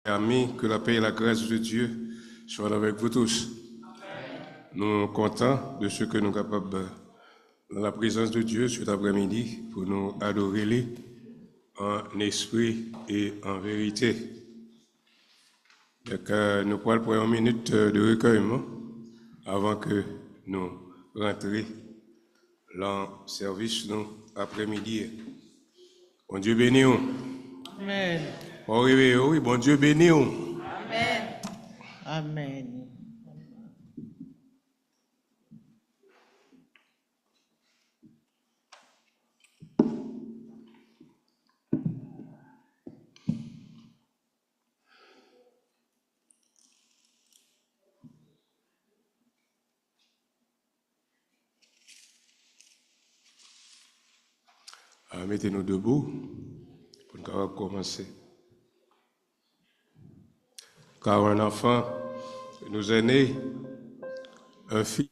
Amis, que la paix et la grâce de Dieu soient avec vous tous. Nous sommes contents de ce que nous sommes capables, dans la présence de Dieu cet après-midi, pour nous adorer lui en esprit et en vérité. Donc, nous prenons pour une minute de recueillement avant que nous rentrions dans le service nous après-midi. Bon Dieu béni. Amen. Oui, bon Dieu béni. Amen. Amen. Mettez-nous debout pour nous capables commencer. Car un enfant nous est né, un fils.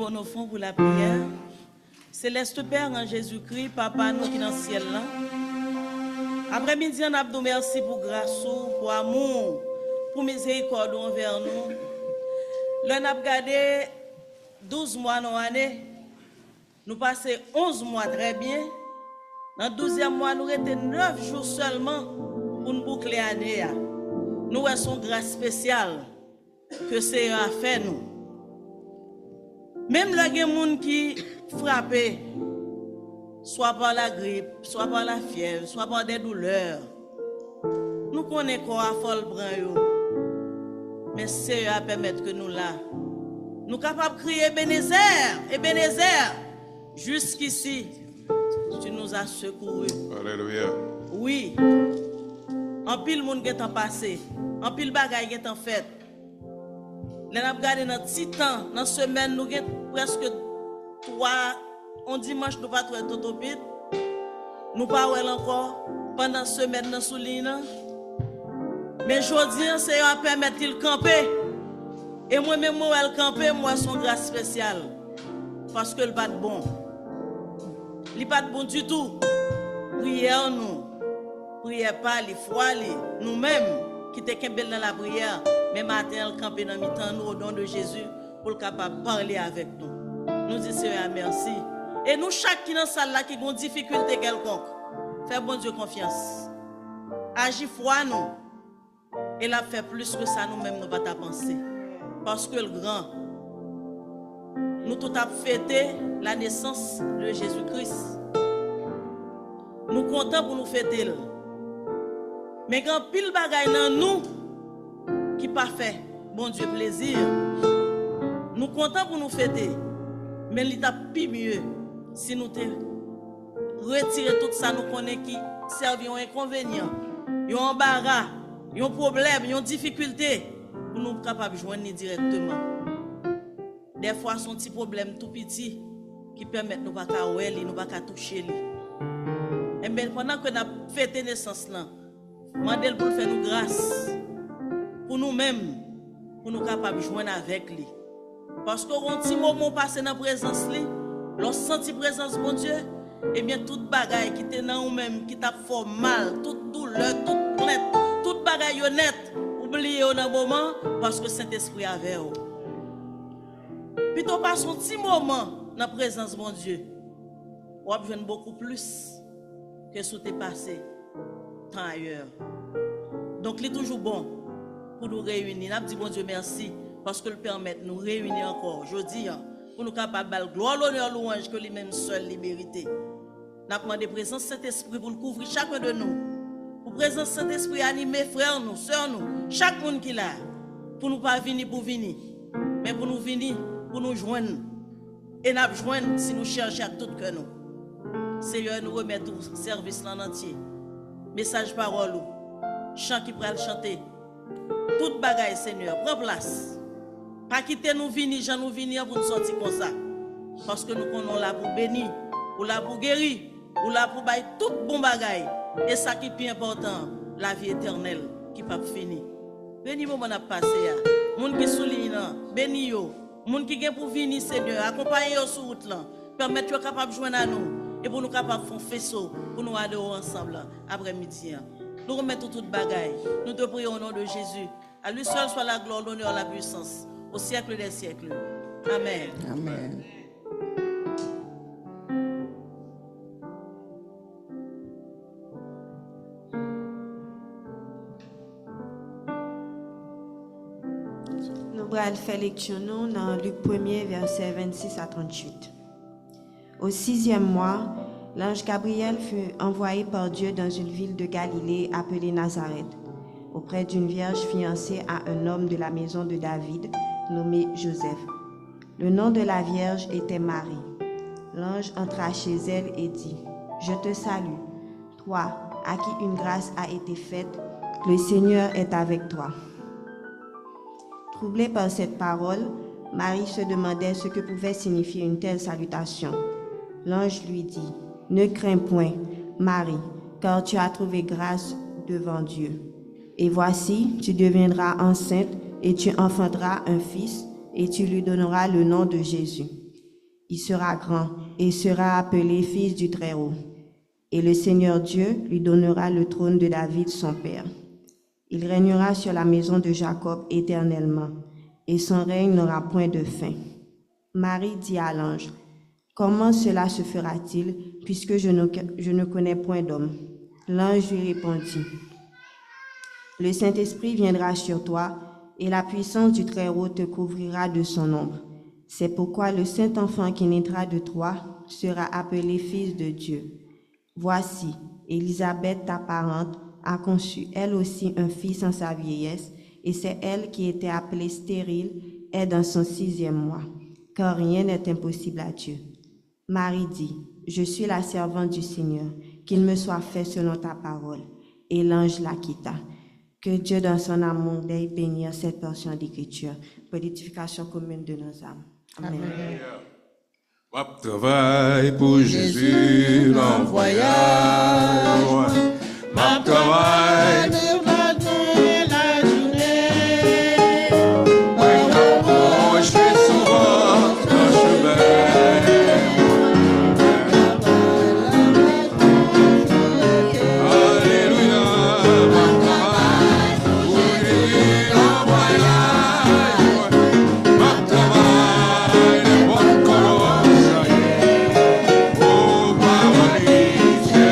levons nos fonds pour la prière. Céleste Père en Jésus-Christ, Papa nous qui dans le ciel là. Après-midi, on a dit merci pour grâce, pour amour, pour miséricorde envers nous. Là, on a regardé 12 mois dans l'année. Nous passons 11 mois très bien. Dans le 12e mois, nous étions 9 jours seulement pour nous boucler l'année. Nous avons une grâce spéciale que c'est à faire nous. Même les gens qui frappent, soit par la grippe, soit par la fièvre, soit par des douleurs, nous connaissons qu'on a folle brin. Mais c'est à permettre que nous là, nous capables de crier Ebenezer, Ebenezer, jusqu'ici, tu nous as secourus. Alléluia. Oui. En pile monde qui est en passé, en pile bagaille qui est en fait. Nous avons regardé notre petit temps, dans la semaine, nous avons presque 3, on dimanche, nous pas trop totopite. Nous pas encore pendant la semaine dans Soulina. Mais aujourd'hui, c'est à permettre de camper. Et moi-même, moi, elle camper, moi, son grâce spéciale. Parce que le pas de bon. Il n'est pas de bon du tout. Prière nous. Prière pas, les foi, nous-mêmes, qui sommes dans la prière, mais matin, elle camper dans le temps, nous, au nom de Jésus, pour le capable de parler avec nous. Nous disons Seigneur, merci. Et nous, chaque qui dans la salle là, qui a une difficulté quelconque, fais bon Dieu confiance. Agis foi nous. Et l'a fait plus que ça nous-mêmes, nous ne pas penser. Parce que le grand, nous tout avons fêté la naissance de Jésus-Christ. Nous comptons pour nous fêter. Mais quand pile bagaille dans nous, qui pas fait, bon Dieu plaisir, nous comptons pour nous fêter. Mais il t'a plus mieux si nous te retirer tout ça, nous connaissons qui servent un inconvénient, un embarras, un problème, une difficulté, pour nous capables de joindre directement. Des fois, son petit problème tout petit qui permet de nous pas nous pas toucher. Et bien, pendant que nous avons fêté naissance là, demandez pour faire nous grâce pour nous-mêmes, pour nous capables de joindre avec lui. Parce qu'un petit moment passé dans la présence lui, lorsqu'on sent la présence de mon Dieu, et bien toute bagaille qui était dans nous-mêmes, qui t'a fait mal, toute douleur, toute plainte, toute bagaille honnête, oubliez au moment parce que Saint-Esprit avait vous. Plutôt pas son petit moment dans la présence de mon Dieu, on va besoin beaucoup plus que ce qui est passé tant ailleurs. Donc, il est toujours bon pour nous réunir. Nous disons, bon Dieu, merci, parce que le permet de nous réunir encore. Je dis, pour nous capables de gloire, l'honneur, louange que lui-même seul les mérité. Nous demandons présence de Saint-Esprit pour le couvrir chacun de nous. Pour présence de Saint-Esprit animer frères, nous, sœurs, nous, chaque monde qui est là. Pour nous pas venir pour venir, mais pour nous venir, pour nous joindre. Et nous joindre si nous cherchons à tout que nous. Seigneur, nous remettons tout service en entier. Message parole, chant qui pourra le chanter. Toute bagaille, Seigneur, prends place. Pas quitter nous venir, j'en nous venir pour nous sortir comme ça. Parce que nous sommes là pour bénir, ou là pour guérir, ou là pour bailler toute bon bagaille. Et ça qui est plus important, la vie éternelle qui ne peut pas finir. Bénis moi, mon passé. Moun qui souligne, bénis yo. Moun qui vient pour venir, Seigneur, accompagnez yo sur route là. Permettez yo capable de joindre à nous. Et pour nous capables de faire un faisceau, pour nous adorer ensemble après-midi. Nous remettons toute bagaille. Nous te prions au nom de Jésus. À lui seul soit la gloire, l'honneur, la puissance, au siècle des siècles. Amen. Amen. Nous allons faire lecture dans Luc 1er, verset 26 à 38. Au 6e mois, l'ange Gabriel fut envoyé par Dieu dans une ville de Galilée appelée Nazareth, auprès d'une vierge fiancée à un homme de la maison de David, nommé Joseph. Le nom de la vierge était Marie. L'ange entra chez elle et dit, « Je te salue, toi, à qui une grâce a été faite, le Seigneur est avec toi. » Troublée par cette parole, Marie se demandait ce que pouvait signifier une telle salutation. L'ange lui dit, « Ne crains point, Marie, car tu as trouvé grâce devant Dieu. Et voici, tu deviendras enceinte et tu enfanteras un fils et tu lui donneras le nom de Jésus. Il sera grand et sera appelé fils du Très-Haut. Et le Seigneur Dieu lui donnera le trône de David son père. Il régnera sur la maison de Jacob éternellement, et son règne n'aura point de fin. Marie dit à l'ange, « Comment cela se fera-t-il, puisque je ne connais point d'homme ?» L'ange lui répondit, « Le Saint-Esprit viendra sur toi, et la puissance du Très-Haut te couvrira de son ombre. C'est pourquoi le Saint-Enfant qui naîtra de toi sera appelé Fils de Dieu. Voici, Élisabeth, ta parente, a conçu elle aussi un fils en sa vieillesse, et c'est elle qui était appelée stérile, est dans son 6e mois, car rien n'est impossible à Dieu. » Marie dit, « Je suis la servante du Seigneur, qu'il me soit fait selon ta parole. » Et l'ange la quitta. Que Dieu, dans son amour, veuille bénir cette portion d'écriture pour l'édification commune de nos âmes. Amen. Ma travail pour Jésus en voyage. Ma travail pour la journée. Oh, je suis souvent dans le chemin. Alléluia. Ma travail pour Jésus en voyage. Ma travail de bonne colonne. Oh, parole,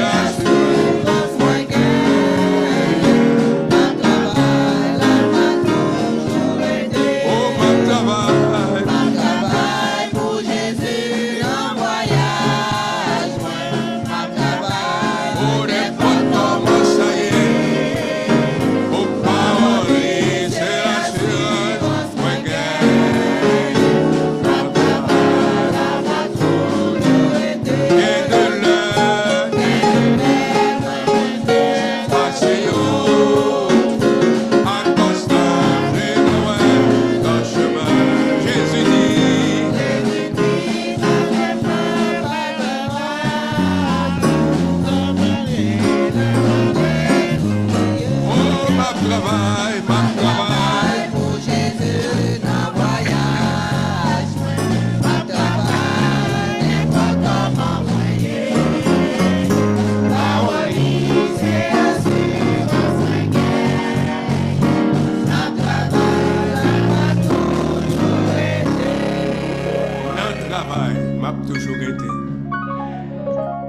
c'est assuré.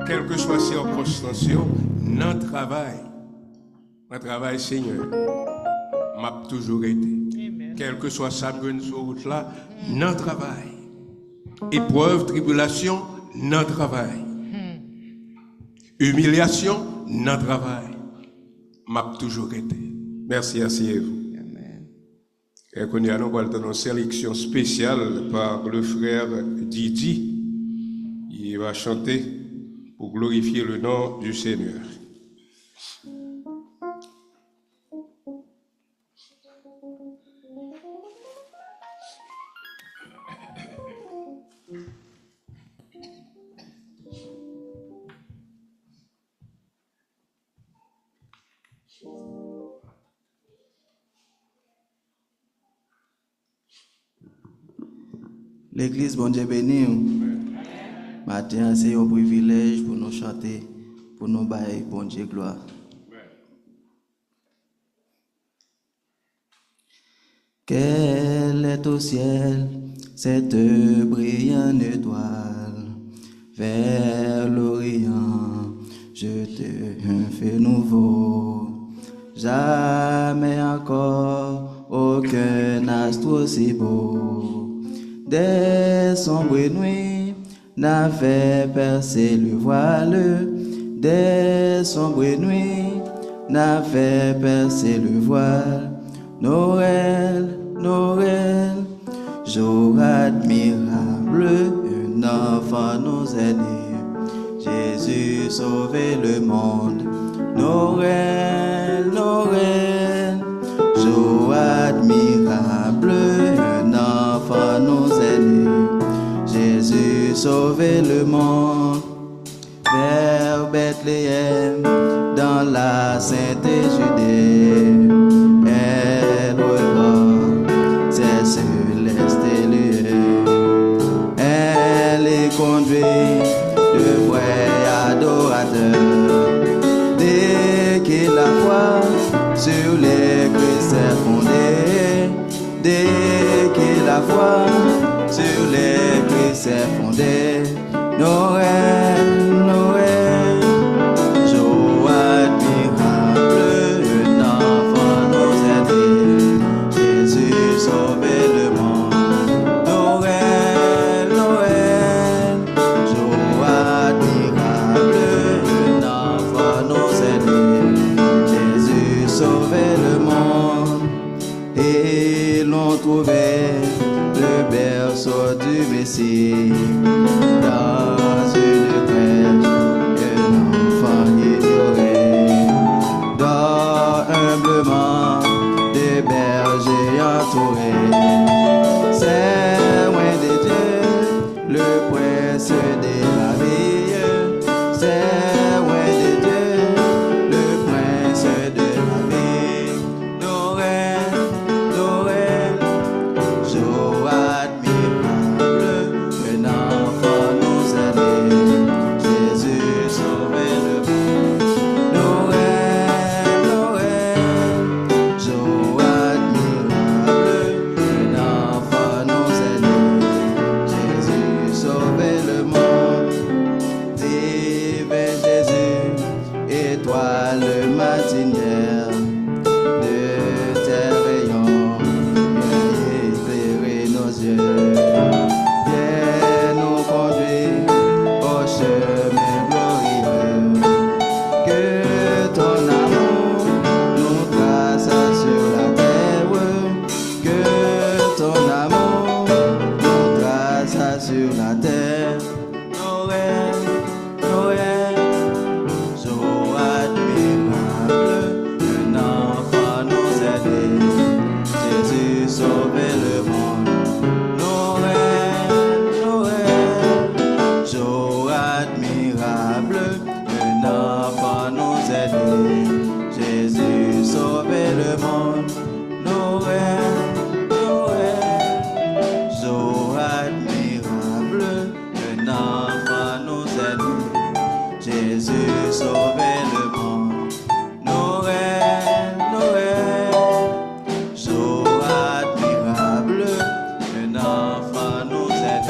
Quelle que soit circonstance, non travail. Mon travail, Seigneur, m'a toujours été. Quelle que soit sa bonne sur route là, non travail. Épreuve, tribulation, non travail. Humiliation, non travail. M'a toujours été. Merci, asseyez-vous. Et qu'on y a une sélection spéciale par le frère Didi. Il va chanter pour glorifier le nom du Seigneur. L'église, bon Dieu béni. Matin, c'est un privilège pour nous chanter, pour nous bailler, bon Dieu, gloire. Quelle est au ciel cette brillante étoile vers l'Orient, je te fais nouveau. Jamais encore aucun astre aussi beau. Des sombres nuits n'avaient percé le voile. Des sombres nuits n'avaient percé le voile. Noël, Noël, jour admirable, un enfant nous est né. Jésus sauver le monde. Noël, Noël, jour admirable, un enfant nous est né. Jésus sauver le monde. Vers Bethléem, dans la sainte Judée, elle revoit ses célestes lieux. Elle la foi, sur les préceptes fondés. Noël, Noël, jour admirable, un enfant nous aide. Jésus sauver le monde. Noël, Noël, jour admirable, un enfant nous aide. Jésus sauver le monde. Et l'on trouvait le berceau du Messie. Dans une crèche, un enfant ignoré. Dort humblement, des bergers entourés. C'est loin de Dieu, le prince de la vie. C'est loin de Dieu, le prince de la vie. Noël, Noël, jour admirable, un enfant nous allait. Jésus sauver le monde. Noël, Noël, jour admirable, un enfant nous allait. Jésus sauver le monde. Divin Jésus, étoile matinière, de tes rayons, viens éclairer nos yeux. Viens nous conduire au chemin glorieux. Que ton amour nous trace sur la terre. Que ton amour nous trace sur la terre. Noël, Noël, jour admirable, un enfant nous aide. Jésus sauver le monde. Noël, Noël, jour admirable, un enfant nous aide. Jésus sauver le monde. Noël, Noël, jour admirable, un enfant nous aide. Jésus sauver le monde. Noël, Noël, jour admirable, un enfant nous aide.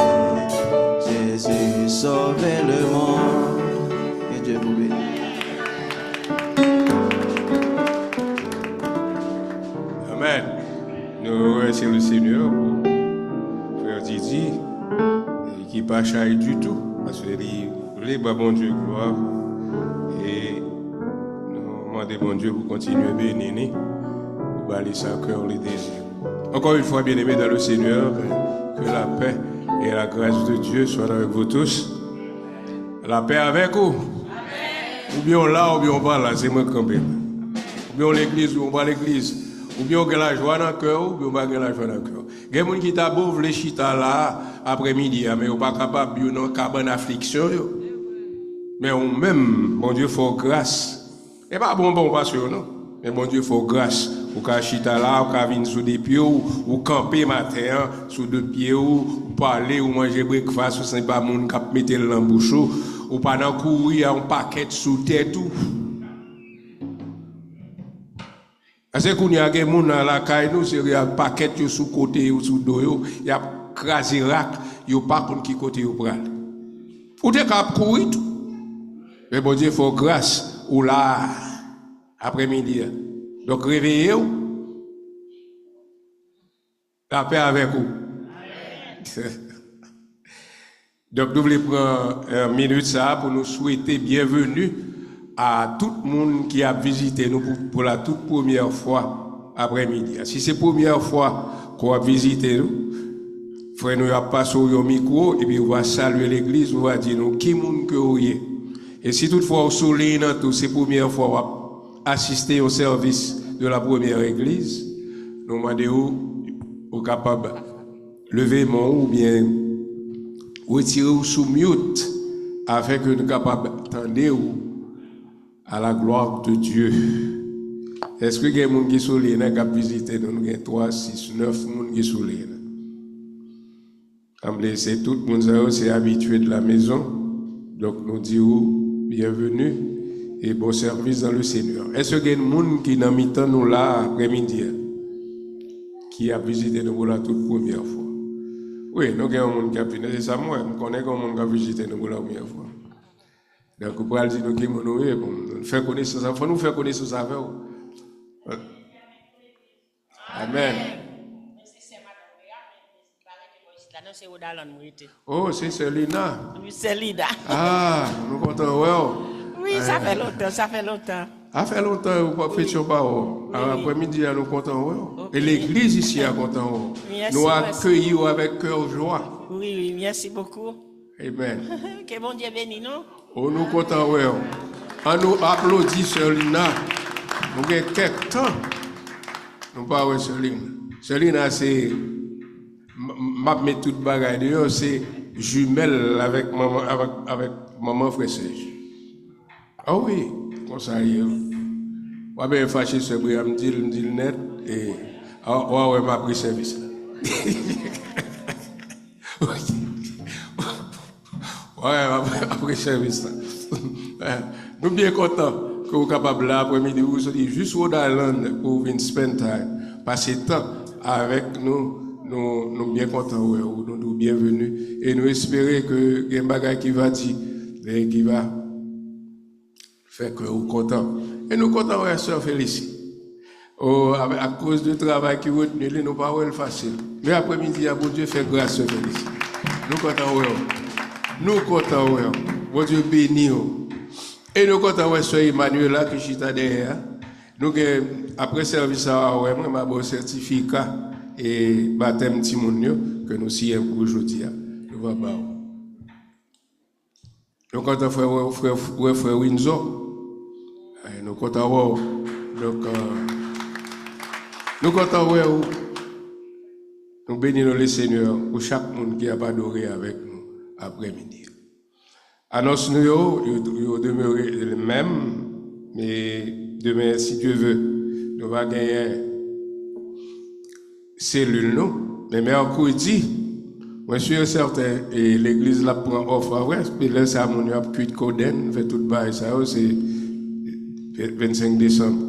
Jésus sauver le monde. Que Dieu vous bénisse. Amen. Nous remercions le Seigneur pour frère Didi, qui n'est pas chahé du tout, parce qu'il voulait, bon Dieu, gloire. Et nous demandons, bon Dieu, pour continuer à bénir, pour balayer sa cœur, les désirs. Encore une fois, bien-aimés dans le Seigneur, que la paix et la grâce de Dieu soient avec vous tous. La paix avec vous. Ou bien là, ou bien on va là, c'est moi qui campé. Ou bien l'église, ou on va à l'église. Ou bien on a la joie dans le cœur, ou bien on va la joie dans le cœur. Il y a des gens qui t'a beau les chita là, après-midi, mais on pas capable de dans cabane affliction. Mais on même, bon Dieu, faut grâce. Et pas bon pas sûr, non. Mais bon Dieu, faut grâce. Ou qu'à chita là, ou qu'à venir sous des pieds, ou camper matin, sous deux pieds, ou parler, ou manger breakfast, ou c'est pas moun qui mettre le dans bouche, ou pas dans courir un paquet sous tête tout. Parce qu'on y a des gens dans la caille, nous, c'est un paquet sous côté ou sous dos, il y a crasé rack, il n'y a pas contre qui côté ou pral. Ou t'es capable de courir tout. Mais bon Dieu, il faut grâce, ou là, après-midi. Donc réveillez-vous. La paix avec vous. Donc nous voulons prendre une minute ça pour nous souhaiter bienvenue à tout le monde qui a visité nous pour la toute première fois après-midi. Si c'est la première fois qu'on a visité nous, frère nous a passé au micro et puis on va saluer l'église, on va dire nous qui monde que vous êtes. Et si toutefois au soleil dans tout, c'est la première fois qu'on va assister au service de la première église, nous demandons au capable lever mon ou bien retirer ou sous mute afin que nous soyons capables d'entendre à la gloire de Dieu. Est-ce que il y a des gens qui sont là, qui ont visité nous, il y a 3, 6, 9 personnes qui sont là. C'est tout le monde qui est habitué de la maison. Donc nous disons bienvenue et bon service dans le Seigneur. Est-ce qu'il y a des gens qui sont nous là après-midi, qui a visité nous pour la toute première fois? Oui, nous avons un monde qui a venu, c'est ça moi, je connais un monde qui a visité nous pour la première fois. Donc, on peut dire que nous faire connaissance, il faut nous faire connaissance avec vous. Amen. Oh, c'est Selina. Oui, c'est Lida. Ah, nous comptons, ouais. Oui, ça fait longtemps, ça fait longtemps. Ça fait longtemps que vous ne faites pas. Après-midi, nous comptons, ouais. Et l'église ici est contente. Nous accueillons avec cœur joie. Oui, oui, merci beaucoup. Amen. Que bon Dieu bénisse, non? Oh, nous comptons, ouais. On nous applaudit, Selina. Nous avons quelques temps. Nous parlons de Selina. Selina, c'est. Ma mets toute bagaille dehors, c'est jumelle avec maman fraîchage. Ah oui, comme ça y est. Moi bien fâché ce bruit, me dit net et ouais m'a pris service. Ouais, m'a pris service. Nous bien contents que vous capable là après-midi vous sortir juste au Rhode Island pour venir spend time, passer temps avec nous. Nous bien contents, nous bienvenus et nous espérons que il y a un bagage qui va dire et qui va faire que nous contents. Et nous contents, ouais, sœur Félicie. Oh, à cause du travail qui retenu, nous pas facile. Mais après-midi, bon Dieu fait grâce, sœur Félicie. Nous contents, ouais. Nous contents, ouais. Bon Dieu béni. Et nous contents, ouais, sœur Emmanuel là qui chita derrière. Nous après service à ouais, moi m'a bon certificat et baptême Timonio que nous signons pour aujourd'hui. Nous va bah. Nous comptons frère Windsor. Nous comptons donc nous comptons nous bénissons le Seigneur pour chaque monde qui a adoré avec nous après-midi. Annonce nous yo demeurer le même mais demain si Dieu veut nous va gagner cellule nous mais mercredi moi je suis certain et l'église la prend offre vrai puis là ça mon a cuit coden fait tout bail ça c'est 25 décembre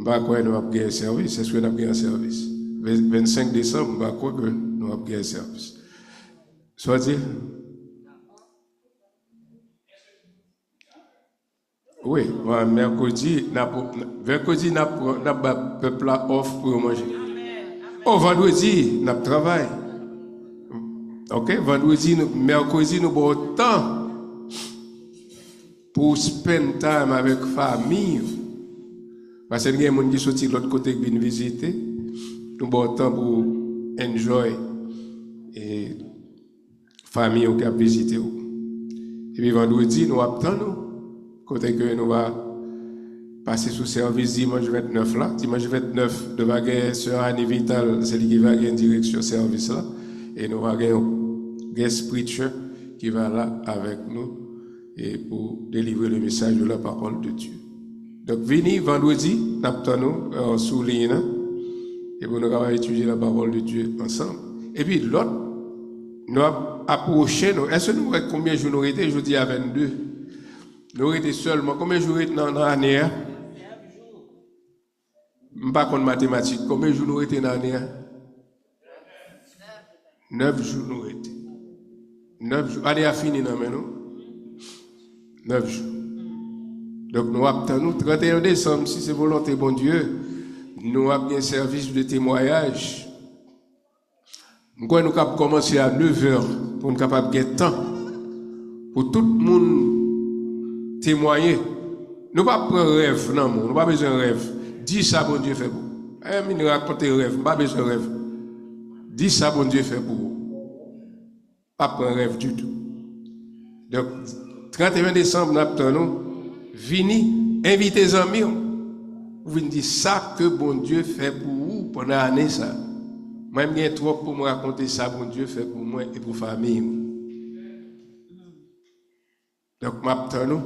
pas quoi nous avons gagné service c'est ce que nous avons gagné service 25 décembre pas quoi que nous avons gagné service soit dit oui mercredi n'a peuple la offre pour manger. Oh, vendredi, nous travaillons. Ok, vendredi, mercredi, nous avons temps pour spend time avec la famille. Parce que il y a des gens qui sont de l'autre côté qui viennent visiter. Nous avons temps pour enjoy et famille qui a visité. Et puis vendredi, nous avons temps, côté que nous va passer sous service dimanche 29 là. Dimanche 29, de va sœur Annie Vital, c'est lui qui va gagner direction service là. Et nous va gagner un guest preacher qui va là avec nous et pour délivrer le message de la parole de Dieu. Donc, venez vendredi, nous sous ligne et pour nous étudier la parole de Dieu ensemble. Et puis l'autre, nous approcher, est-ce que nous avons combien de jours nous étions? Je dis à 22. Nous étions seulement, combien de jours nous étions dans l'année? Je ne sais pas de mathématiques. Combien de jours nous étions dans l'année? 9 jours nous étions. 9 jours. L'année a fini, non, mais nous? 9 jours. Donc nous avons 31 décembre, si c'est volonté, bon Dieu, nous avons un service de témoignage. Nous avons commencé à 9h pour nous capables de temps pour tout le monde témoigner. Nous ne pas prendre rêve, non, nous n'avons pas besoin de rêve. Dis ça, bon Dieu fait pour vous. Je ne raconte rêve, je n'ai pas besoin de rêve. Dis ça, bon Dieu fait pour vous. Pas prendre rêve du tout. Donc, 31 décembre, nous avons vini, invitez les amis. Vous venez dire ça que bon Dieu fait pour vous pendant l'année. Moi, je viens trop pour me raconter ça, bon Dieu fait pour moi et pour la famille. Donc, m'attends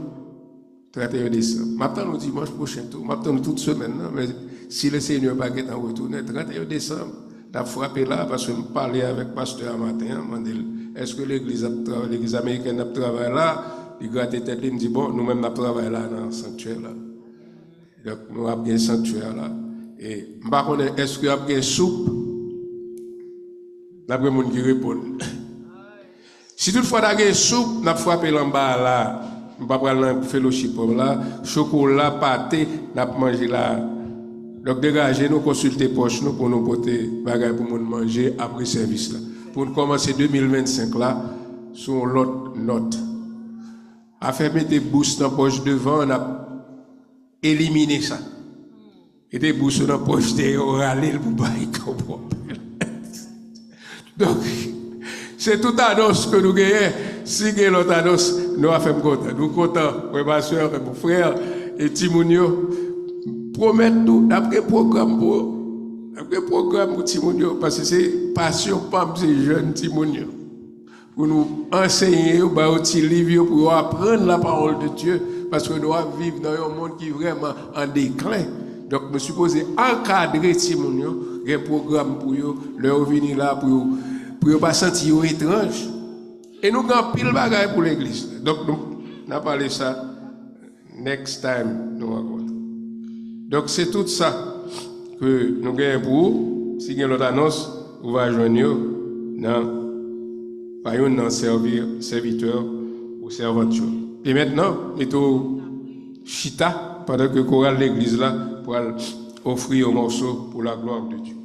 31 décembre. M'attends dimanche prochain, m'attends toute semaine. Mais si le Seigneur va en retourner, 31 décembre, j'ai frappé là parce que je parlais avec le pasteur un matin. Est-ce que l'église américaine a travaillé là? Il gratte tête, il me dit, bon, nous-mêmes, nous travaillons là dans le sanctuaire. Là. Donc, nous avons un sanctuaire là. Et, est-ce qu'il y a une soupe? D'après les gens qui répondent. Si toutefois, tu as soupe, tu as frappé en bas là, je ne vais pas prendre un fellowship là, chocolat, pâté, tu as mangé là. Donc, dégagez nous, consultez poche nous pour nous porter bagaille pour nous manger après service là. Pour nous commencer 2025 là, sur l'autre note. À faire mettre des bourses dans la poche devant, on a éliminé ça. Et des bourses dans la poche derrière, on a râlé pour bailler comme problème. Donc, c'est toute annonce que nous gagnons. Si nous avons l'autre annonce, nous avons fait content. Nous sommes contents, ma soeur, mon frère et Timounio. Promettez-nous, d'après programme pour Timounio, parce que c'est passion, pas ces jeunes Timounio. Pour nous enseigner, pour nous livres, pour apprendre la parole de Dieu, parce que nous vivons dans un monde qui est vraiment en déclin. Donc, je suis supposé encadrer Timounio, un programme pour eux, leur venir là pour ne pas sentir étrange. Et nous avons pile de bagages pour l'église. Donc, nous avons parlé de ça. Next time, nous racontons. Donc, c'est tout ça que nous gagnons pour vous. Si vous avez l'autre annonce, vous allez joindre dans serviteur ou servante. Et maintenant, mettons chita pendant que le choral de l'église là pour offrir un morceau pour la gloire de Dieu.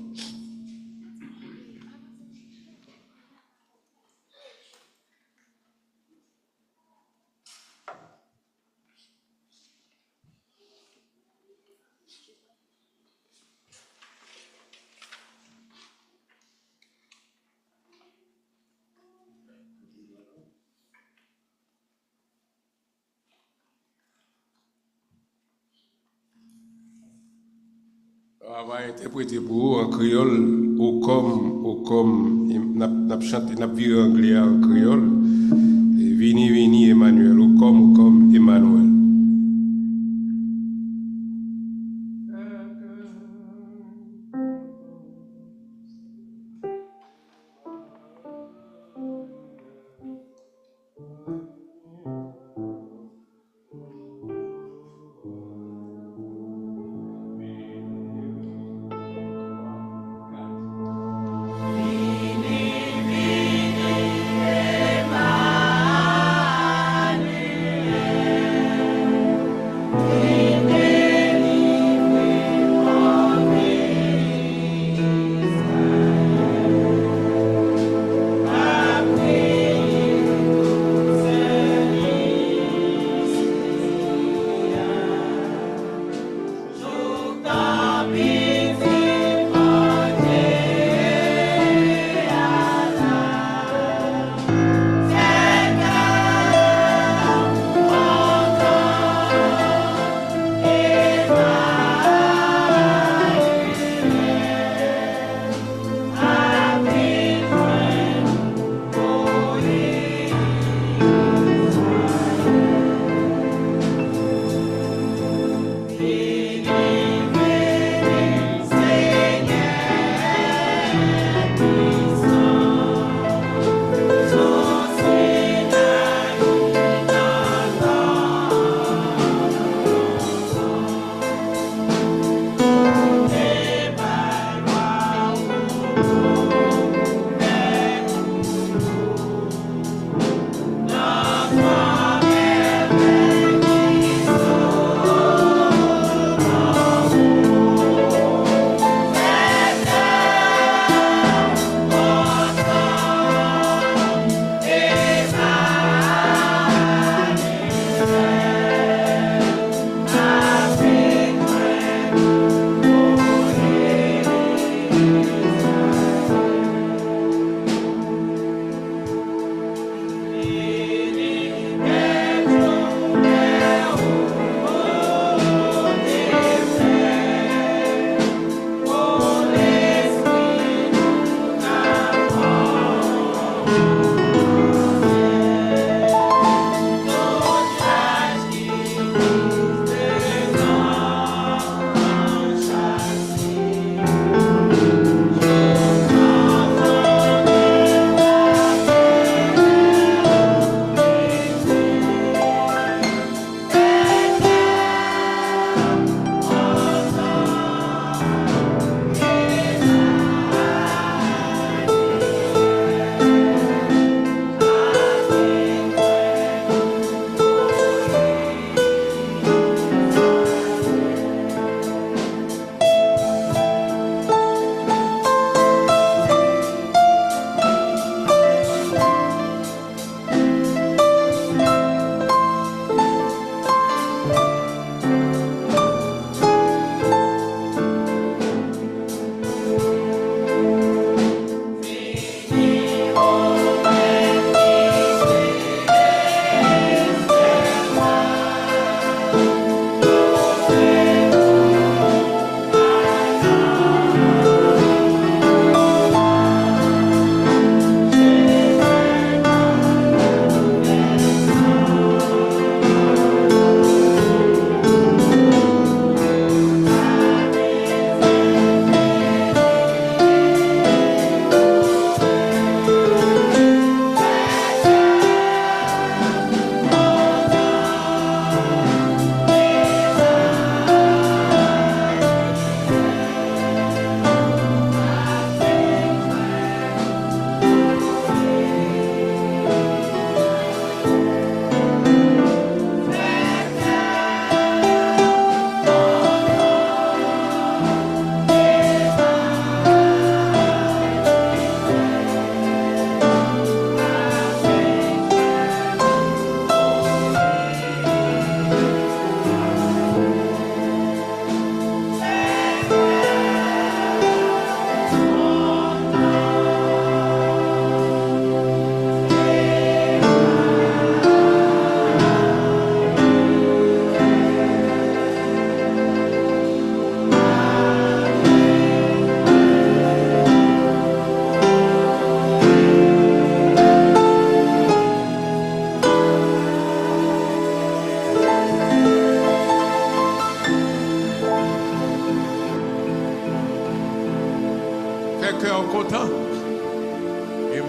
On va interpréter pour vous en créole, au comme, n'a chanté, n'a viré anglais en créole. Vini, Emmanuel, au comme, Emmanuel.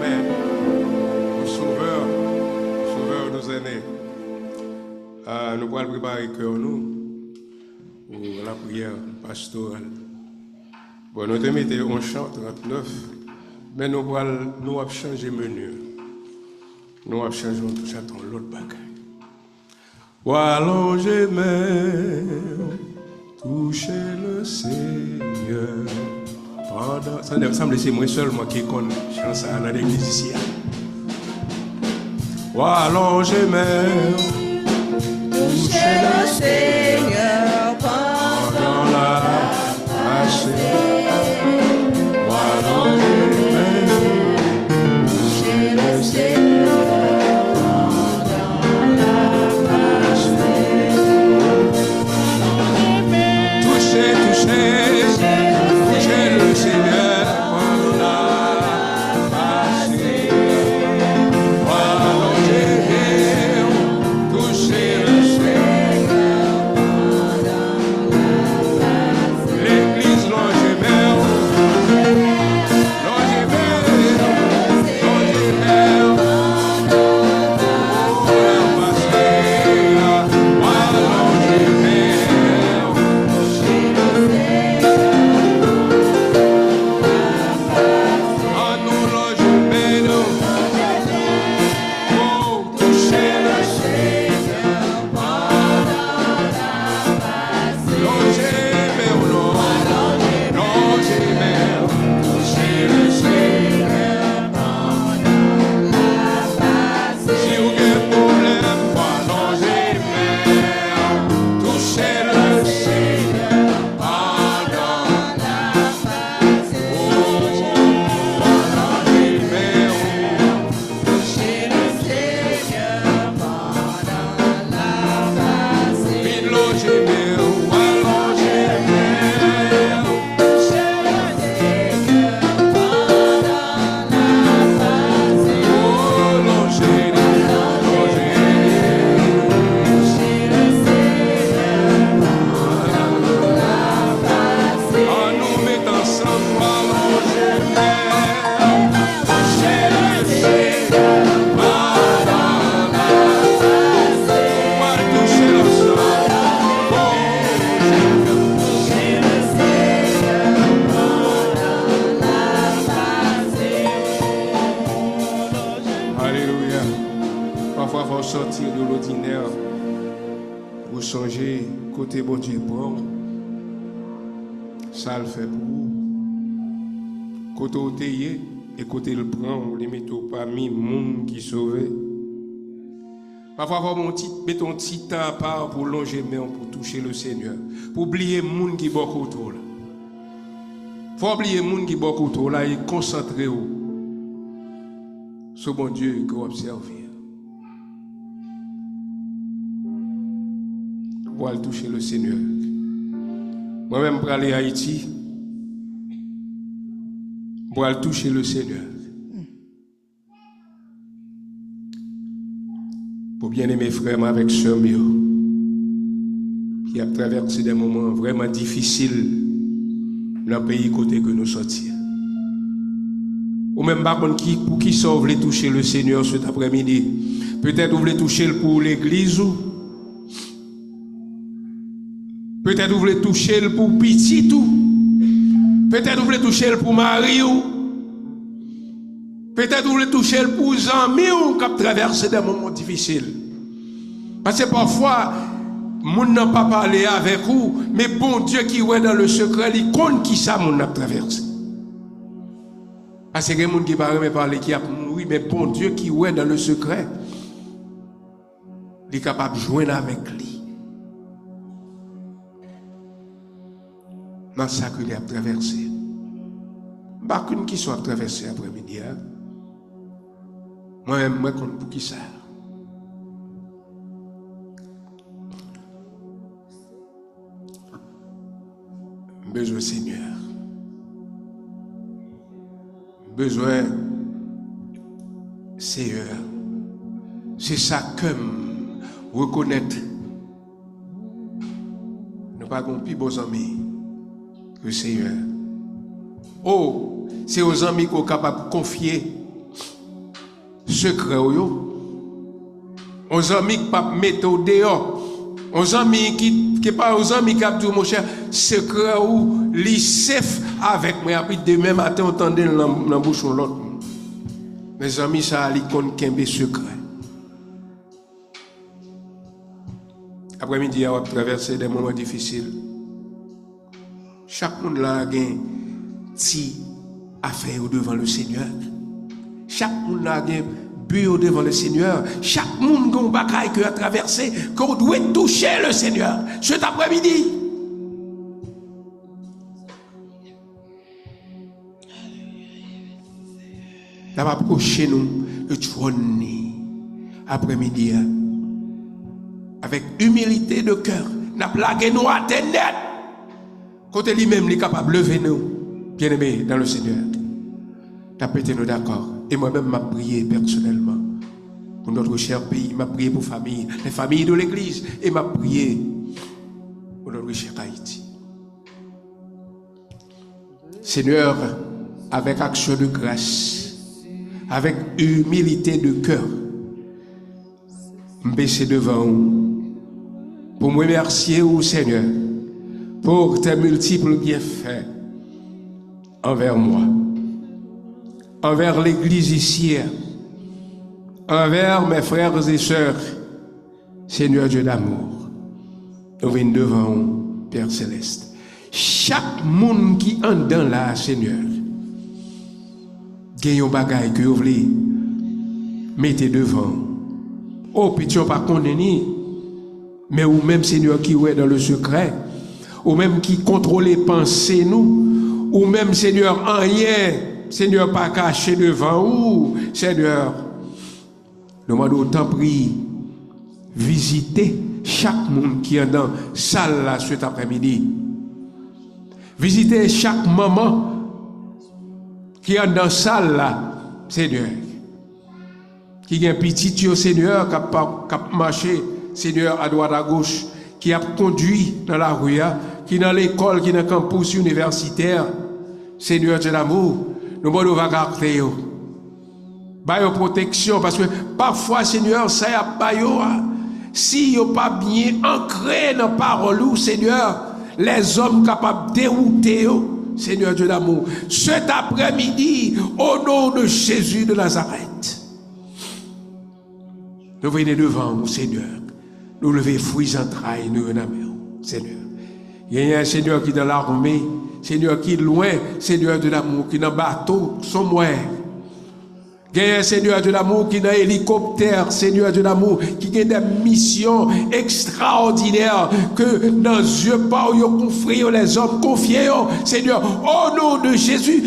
Amen. Au sauveur nous aînés. Nous allons préparer cœur nous pour la prière pastorale. Bon, nous te mettons un chant 39, mais nous allons changer menu. Nous allons changer tout chanton l'autre bagaille. Allonger main, toucher le Seigneur. Ça me semble que c'est moi seulement qui connais chante ça dans l'église ici. Allonger main, toucher le Seigneur pendant la passée. Allonger main, toucher le Seigneur. Écoutez le prend, on les met parmi monde qui sauvé. Parfois, mettons un petit temps à part pour longer main pour toucher le Seigneur. Pour oublier le monde qui est beaucoup autour. Il faut oublier le monde qui est beaucoup autour là et concentrer sur bon Dieu que vous observez. Pour aller toucher le Seigneur. Moi-même, pour aller à Haïti, pour aller toucher le Seigneur. Pour bien aimer frères avec sœurs qui a traversé des moments vraiment difficiles dans le pays côté que nous sortions. Ou même par contre, pour qui ça vous voulez toucher le Seigneur cet après-midi? Peut-être vous voulez toucher pour l'église ou peut-être vous voulez toucher pour petit tout. Peut-être vous voulez toucher pour mari ou peut-être vous voulez toucher pour amis ou qui traversé des moments difficiles. Parce que parfois, moun n'a pas parlé avec vous, mais bon Dieu qui est dans le secret, il compte qui ça moun n'a traversé. Parce que les gens qui ne parler qui a mouru, mais bon Dieu qui est dans le secret, il est capable de joindre avec lui. Dans ça qu'il a traversé. Pas qu'une qui soit traversée après-midi. Moi-même, je compte pour qui ça. Besoin Seigneur. Besoin Seigneur. C'est ça que reconnaître. Nous pas de plus beaux amis que Seigneur. Oh, c'est aux amis qu'on est capable de confier secret aux amis qui pas mettre au dehors, aux amis qui pas aux amis qui a dit mon cher secret ou li safe avec moi après demain matin on entendait dans bouche l'autre. Mes amis ça li kon kembe secret. Après-midi on va traverser des moments difficiles. Chaque monde là a un petit affaire devant le Seigneur. Chaque monde là a un bureau devant le Seigneur. Chaque monde a un bagaille qui a traversé, qu'on doit toucher le Seigneur cet après-midi. Là va approcher nous le trône après-midi avec humilité de cœur. N'a plagué nous à tête net. Côté lui-même, il est capable de lever nous, bien-aimés dans le Seigneur. Tapez-nous d'accord. Et moi-même, m'a prié personnellement pour notre cher pays. M'a prié pour famille, les familles de l'Église. Et m'a prié pour notre cher Haïti. Seigneur, avec action de grâce, avec humilité de cœur, me baisser devant vous pour me remercier au Seigneur pour tes multiples bienfaits envers moi, envers l'Église ici, envers mes frères et sœurs, Seigneur Dieu d'amour. Nous venons devant vous, Père Céleste. Chaque monde qui en dans là, Seigneur, gagne un bagage que vous voulez, mettez devant. Oh, petit, pas condamné, mais ou même, Seigneur, qui est dans le secret, ou même qui contrôle les pensées, nous, ou même, Seigneur, en rien, Seigneur, pas caché devant vous, Seigneur, nous demandons autant prier, visiter chaque monde qui est dans la salle là cet après-midi. Visiter chaque maman qui est dans la salle là, Seigneur. Qui a un petit Seigneur, qui a marché, Seigneur, à droite, à gauche, qui a conduit dans la rue, qui est dans l'école, qui est dans le campus universitaire. Seigneur de l'amour, nous devons garder. Bayo protection, parce que parfois, Seigneur, ça y a bayo, si vous pas bien ancré dans la parole, Seigneur, les hommes capables de dérouter, Seigneur de l'amour, cet après-midi, au nom de Jésus de Nazareth, nous venons devant vous, Seigneur. Nous lever fruits entrailles, nous venons, Seigneur. Il y a un Seigneur qui est dans l'armée, Seigneur qui est loin, Seigneur de l'amour, qui est dans le bateau, son moyen. Il y a un Seigneur de l'amour qui est dans l'hélicoptère, Seigneur de l'amour, qui a des missions extraordinaires que dans yeux pas où confrères les hommes confiés, Seigneur, au nom de Jésus,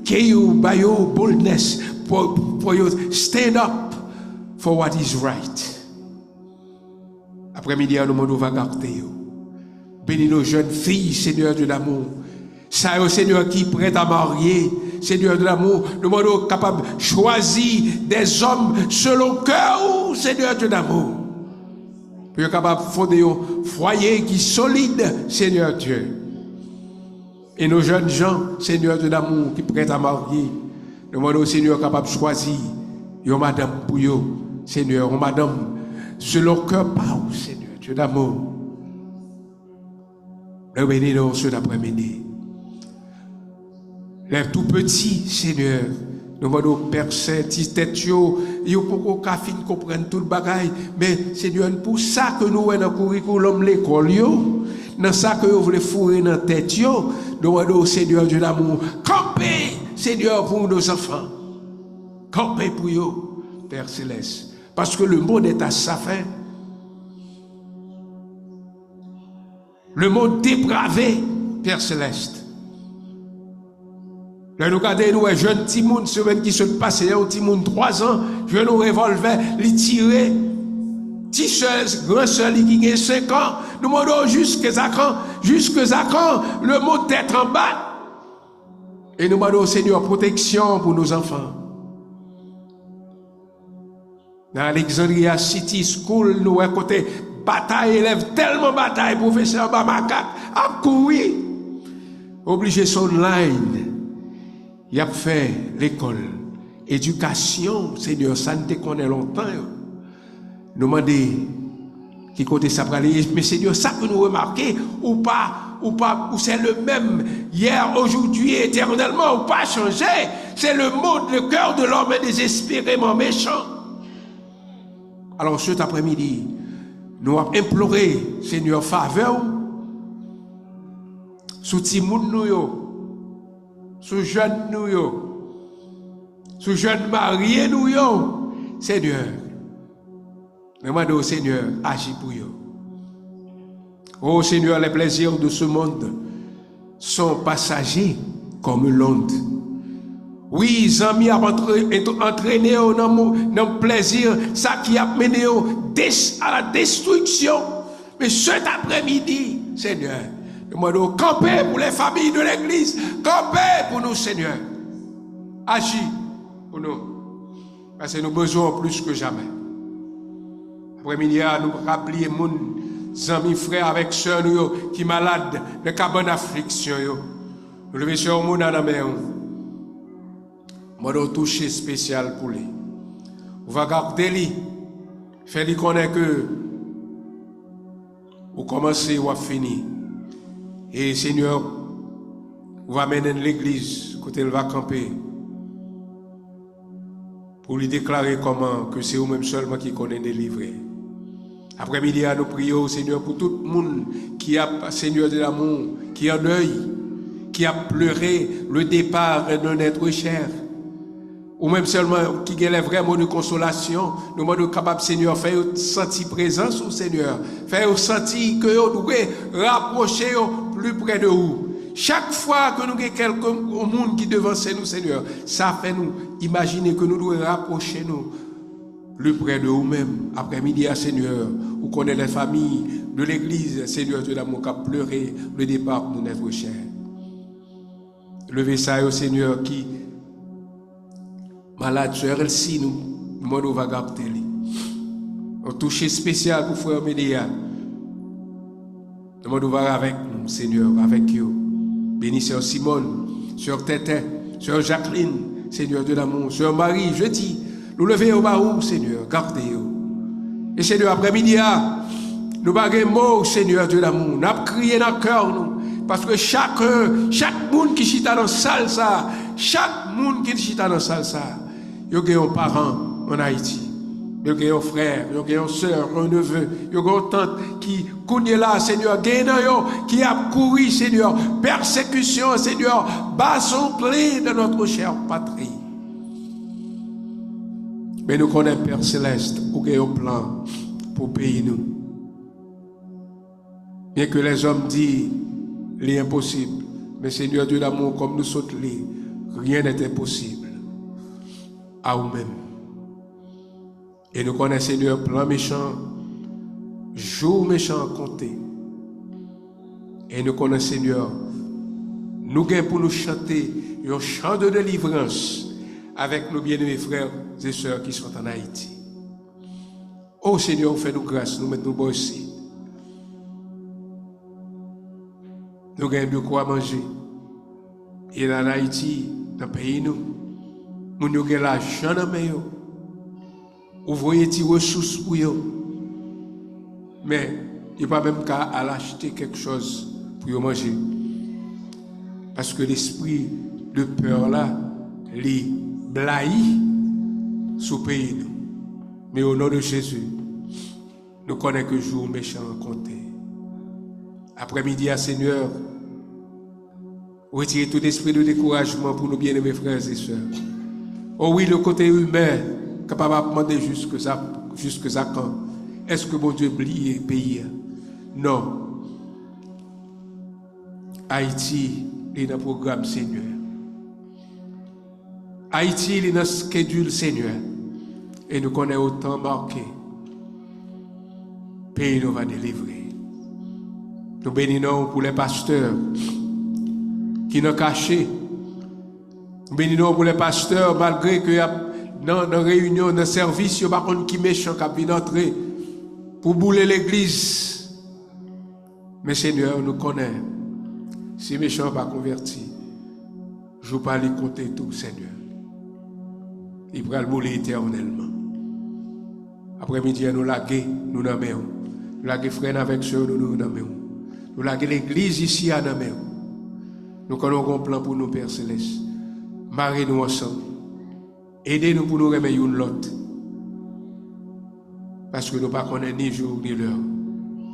qui bayo boldness pour stand up for what is right. Après-midi, nous va garder. Bénis nos jeunes filles, Seigneur de l'amour. Ça, Seigneur, qui est prêt à marier, Seigneur de l'amour, nous sommes capables de choisir des hommes selon cœur, Seigneur de l'amour. Nous sommes capables de fonder un foyer qui est solide, Seigneur Dieu. Et nos jeunes gens, Seigneur de l'amour, qui sont prêts à marier, nous sommes, Seigneur, capables de choisir une madame pour eux, Seigneur, une madame selon cœur, pas, Seigneur Dieu d'amour. Nous bénissons cet après-midi. Les tout petits, Seigneur, nous demandons Père Saint, tête yo, pour qu'on fin comprenne tout le bagaille, mais Seigneur, pour ça que nous avons dans le curriculum l'école, dans ça que vous voulez fourrer dans la tête, nous demandons Seigneur Dieu d'amour, campez, Seigneur, pour nos enfants, campez pour eux, Père Céleste, parce que le monde est à sa fin. Le monde dépravé, Père Céleste. Là, nous regardons, nous, un jeune petit monde, semaine qui se passe, un petit monde 3 ans, jeune au revolver, les tirer, petit soeur, grand soeur, qui a 5 ans, nous demandons jusqu'à quand, le monde tête en bas. Et nous demandons au Seigneur protection pour nos enfants. Dans Alexandria City School, nous, à côté, bataille, élève tellement bataille, professeur Bamakat, a couru, obligé son online. Il a fait l'école éducation, Seigneur, ça ne te connaît longtemps. Nous demandons qui côté ça pour aller. Mais Seigneur, ça que nous remarquons, ou c'est le même hier, aujourd'hui, éternellement, ou pas changé. C'est le monde, le cœur de l'homme est désespérément méchant. Alors cet après-midi, nous avons imploré, Seigneur, faveur sous Timoun nous, sous jeunes nous, sous jeunes mariés nous, Seigneur. Demandez au Seigneur, agis pour eux. Oh Seigneur, les plaisirs de ce monde sont passagers comme l'onde. Oui, les amis ont entraîné dans le plaisir, ça qui a mené à la destruction. Mais cet après-midi, Seigneur, demandons camper pour les familles de l'Église, camper pour nous, Seigneur. Agis pour nous, parce que nous avons besoin plus que jamais. Après-midi, nous rappelons nos amis, frères, avec soeurs qui sont malades, de cabane affliction. Nous levons sur le monde dans la main. Nous avons touché spécial pour lui. On va garder lui. Faire lui connaître que vous commencez ou vous finissez. Et Seigneur, on va mener l'église, côté elle va camper. Pour lui déclarer comment que c'est vous-même seulement qui connaît délivrer. Après-midi, nous prions, Seigneur, pour tout le monde qui a, Seigneur de l'amour, qui a un œil, qui a pleuré le départ d'un être cher. Ou même seulement qui a les vrais mots de consolation, nous sommes capables, Seigneur, de faire sentir présence au Seigneur, faire sentir que nous devons rapprocher plus près de vous. Chaque fois que nous avons quelqu'un au monde qui devance nous, Seigneur, ça fait nous imaginer que nous devons rapprocher nous plus près de vous-même. Après-midi, Seigneur, vous connaissez les familles de l'Église, Seigneur de l'amour, qui a pleuré le départ de notre cher. Levez ça au Seigneur qui malade, soeur Elsie, nous va garder. Un toucher spécial pour frère Médéa. Nous va avec nous, Seigneur, avec vous. Béni sœur Simone, sœur Tétin, sœur Jacqueline, Seigneur de l'amour, sœur Marie, je dis, nous levons au bas, Seigneur, gardez-vous. Et Seigneur, après-midi, nous baguons mot, Seigneur de l'amour, nous avons crié dans le cœur, nous. Parce que chaque monde qui chita dans la salle, ça, chaque monde qui chita dans la salle, ça, il y a un parent en Haïti, il y a un frère, il y a une soeur, un neveu, il y a une tante qui connaît là, Seigneur, qui a couru, Seigneur, persécution, Seigneur, bas son clé de notre chère patrie. Mais nous connaissons Père Céleste, qui a un plan pour payer nous. Bien que les hommes disent l'impossible, mais Seigneur de l'amour, comme nous sommes les, rien n'est impossible à vous-même. Et nous connaissons, Seigneur, plan méchant, jour méchant compté. Et nous connaissons, Seigneur, nous gagnons pour nous chanter un chant de délivrance avec nos bien-aimés frères et sœurs qui sont en Haïti. Oh Seigneur, fais-nous grâce, nous mettons nous aussi. Nous gagnons de quoi manger. Et en Haïti, dans le pays, nous avons l'argent dans le main. Vous voyez des ressources pour eux. Mais il n'y a pas même qu'à aller acheter quelque chose pour manger. Parce que l'esprit de peur là, les blaïs sous pays nous. Mais au nom de Jésus, nous connaissons que jour méchant compté. Après-midi, Seigneur, retirez tout esprit de découragement pour nos bien-aimés frères et sœurs. Oh oui, le côté humain, capable de demander jusque ça quand? Est-ce que mon Dieu oublie le pays? Non. Haïti est dans le programme Seigneur. Haïti est dans le schedule Seigneur. Et nous connaissons autant marqué. Le pays nous va délivrer. Nous bénissons pour les pasteurs qui nous cachent. Nous bénissons pour les pasteurs malgré que dans la réunion, dans le service, il y a des gens qui sont méchants qui viennent entrer pour bouler l'église. Mais Seigneur, nous connaissons. Si les méchants ne sont pas convertis, je ne vais pas les compter tout, Seigneur. il va le mouler éternellement. Après-midi, nous laguer, nous n'amèons. Nous laguer frères avec soeurs, nous n'amèons. Nous laguer l'église ici à n'amèons. Nous connaissons un plan pour nous, Père Céleste. Mariez-nous ensemble. Aidez-nous pour nous remettre une l'autre. Parce que nous ne connaissons pas ni jour ni l'heure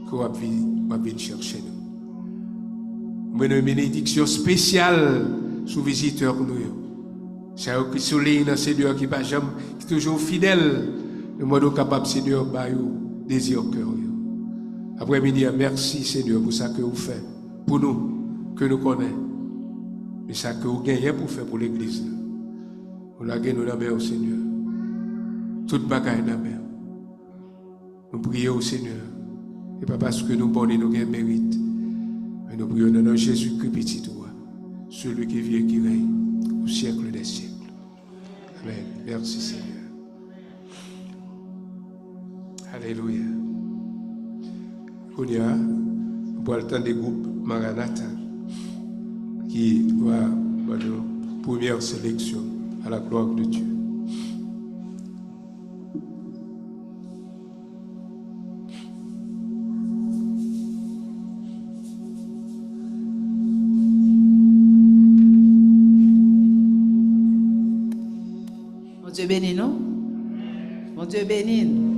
que nous venir chercher nous. Nous avons une bénédiction spéciale sur les visiteurs nous. C'est eux qui soulignent dans Seigneur qui est toujours fidèle. Nous sommes capables, Seigneur, de désir au cœur. Après-midi, merci, Seigneur, pour ça que vous faites. Pour nous, que nous connaissons. Mais ça que vous gagnez pour faire pour l'église. Nous la gagnons dans la main au Seigneur. Toute bagaille dans la main. Nous prions au Seigneur. Et pas parce que nous bons et nous gagnons mérite. Mais nous prions dans notre Jésus-Christ petit roi. Celui qui vit et qui règne au siècle des siècles. Amen. Merci Seigneur. Alléluia. On y a, pour le temps des groupes Maranatha qui va dans la première sélection à la gloire de Dieu. Mon Dieu bénit nous. Mon Dieu bénit nous.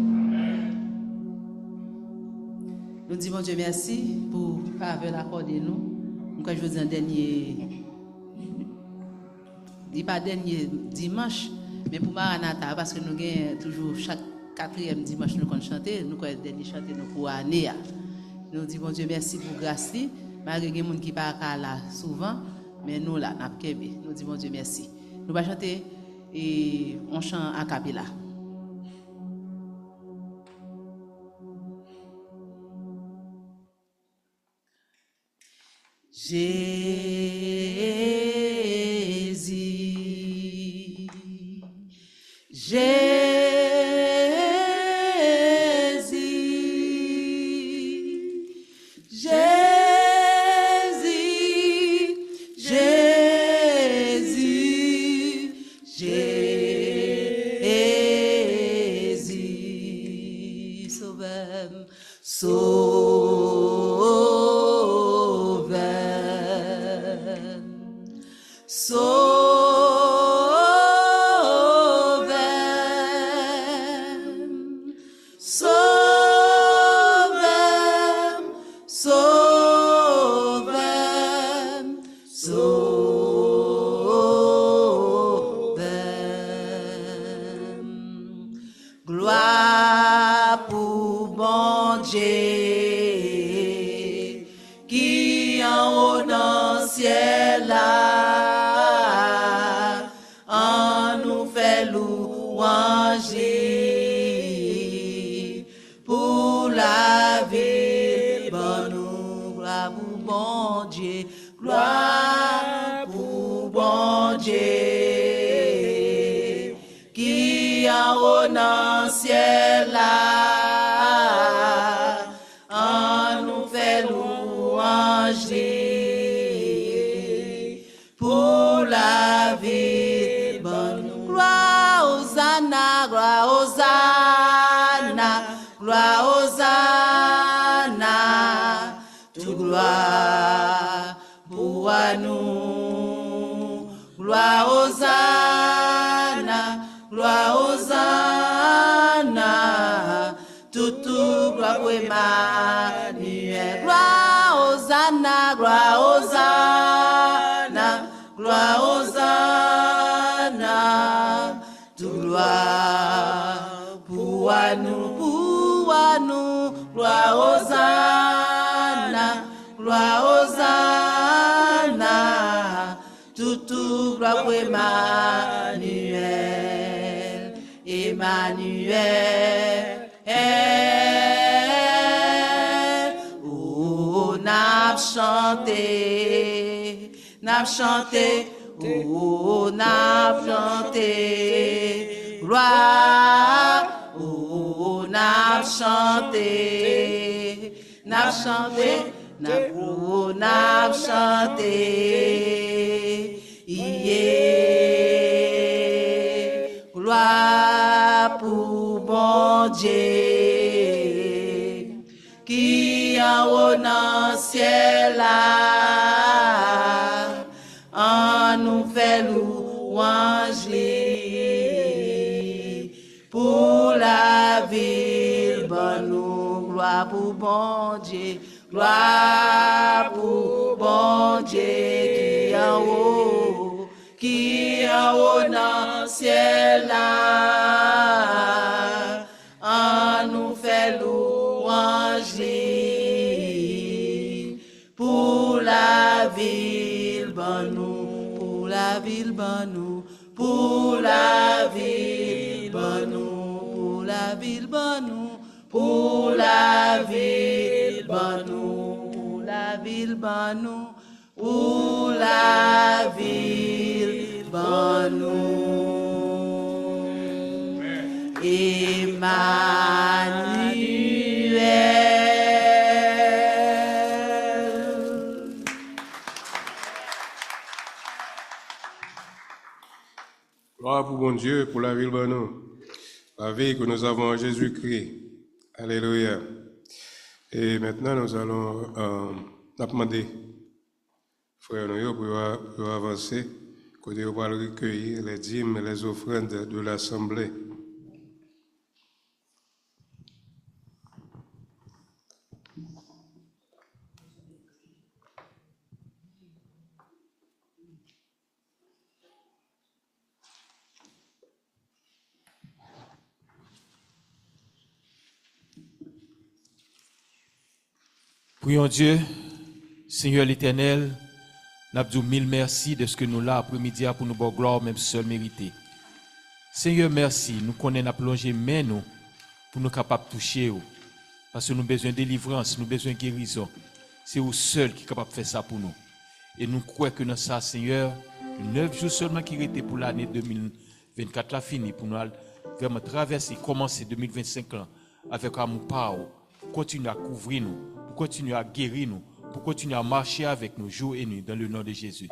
Nous disons, mon Dieu, merci pour faveur accordé nous. Quand je vous dis un dernier, pas dernier dimanche, mais pour Maranatha, parce que nous avons toujours chaque 4e dimanche nous chanter, nous avons dernier chanter nous pour l'année. Nous disons, mon Dieu, merci pour grâce. Malgré les gens qui ne parlent pas là souvent, mais nous là, nous disons, mon Dieu, merci. Nous allons chanter et on chante a cappella. Jésus, Jésus, Jésus, Jésus, Jésus, sauveur, gloire pour bon Dieu qui en haut dans le ciel là, en nous fait louange pour la vie, bon nous, gloire pour bon Dieu, gloire pour bon Dieu qui en haut dans le ciel là, en nous fait louange pour la vie, bonne gloire Hosanna, gloire Hosanna, gloire Hosanna, toute gloire pour nous, gloire Hosanna, gloire Hosanna, toute gloire pour Emmanuel, gloire Hosanna, gloire Hosanna, gloire Hosanna, toute gloire pour nous, gloire Hosanna, gloire Hosanna, toute gloire pour Emmanuel, Emmanuel. Oh, n'a chanté, oh, n'a chanté, gloire, oh, n'a chanté, n'a chanté, yeah, gloire. Gloire pour bon Dieu, qui en haut dans le ciel là, en nous fait louange pour la ville, bonne nous, gloire pour bon Dieu, gloire pour bon Dieu, qui en haut dans le ciel là, en nous fait louange pour la ville, bonne nous, pour la ville, bonne nous, pour la ville, bonne nous, pour la ville, bonne nous, pour la ville, bonne nous, pour la ville, bonne nous, pour la ville, bonne nous. Emmanuel. Gloire pour bon Dieu, pour la ville de nous, la vie que nous avons en Jésus-Christ. Alléluia. Et maintenant, nous allons demander, frère nous, pour avancer, côté on va recueillir les dîmes et les offrandes de l'Assemblée. Prions Dieu, Seigneur l'Éternel, nous avons dit mille merci de ce que nous là après-midi pour nous bonne gloire, même seul mérité. Seigneur, merci, nous connaissons la plongée, mais nous, pour nous capables de toucher, parce que nous avons besoin de délivrance, nous avons besoin de guérison. C'est vous seul qui est capable de faire ça pour nous. Et nous croyons que dans ça, Seigneur, 9 jours seulement qui étaient pour l'année 2024 là fini, pour nous vraiment traverser, commencer 2025 là, avec amour par pour continuer à couvrir nous, pour continuer à guérir nous, pour continuer à marcher avec nous jour et nuit dans le nom de Jésus.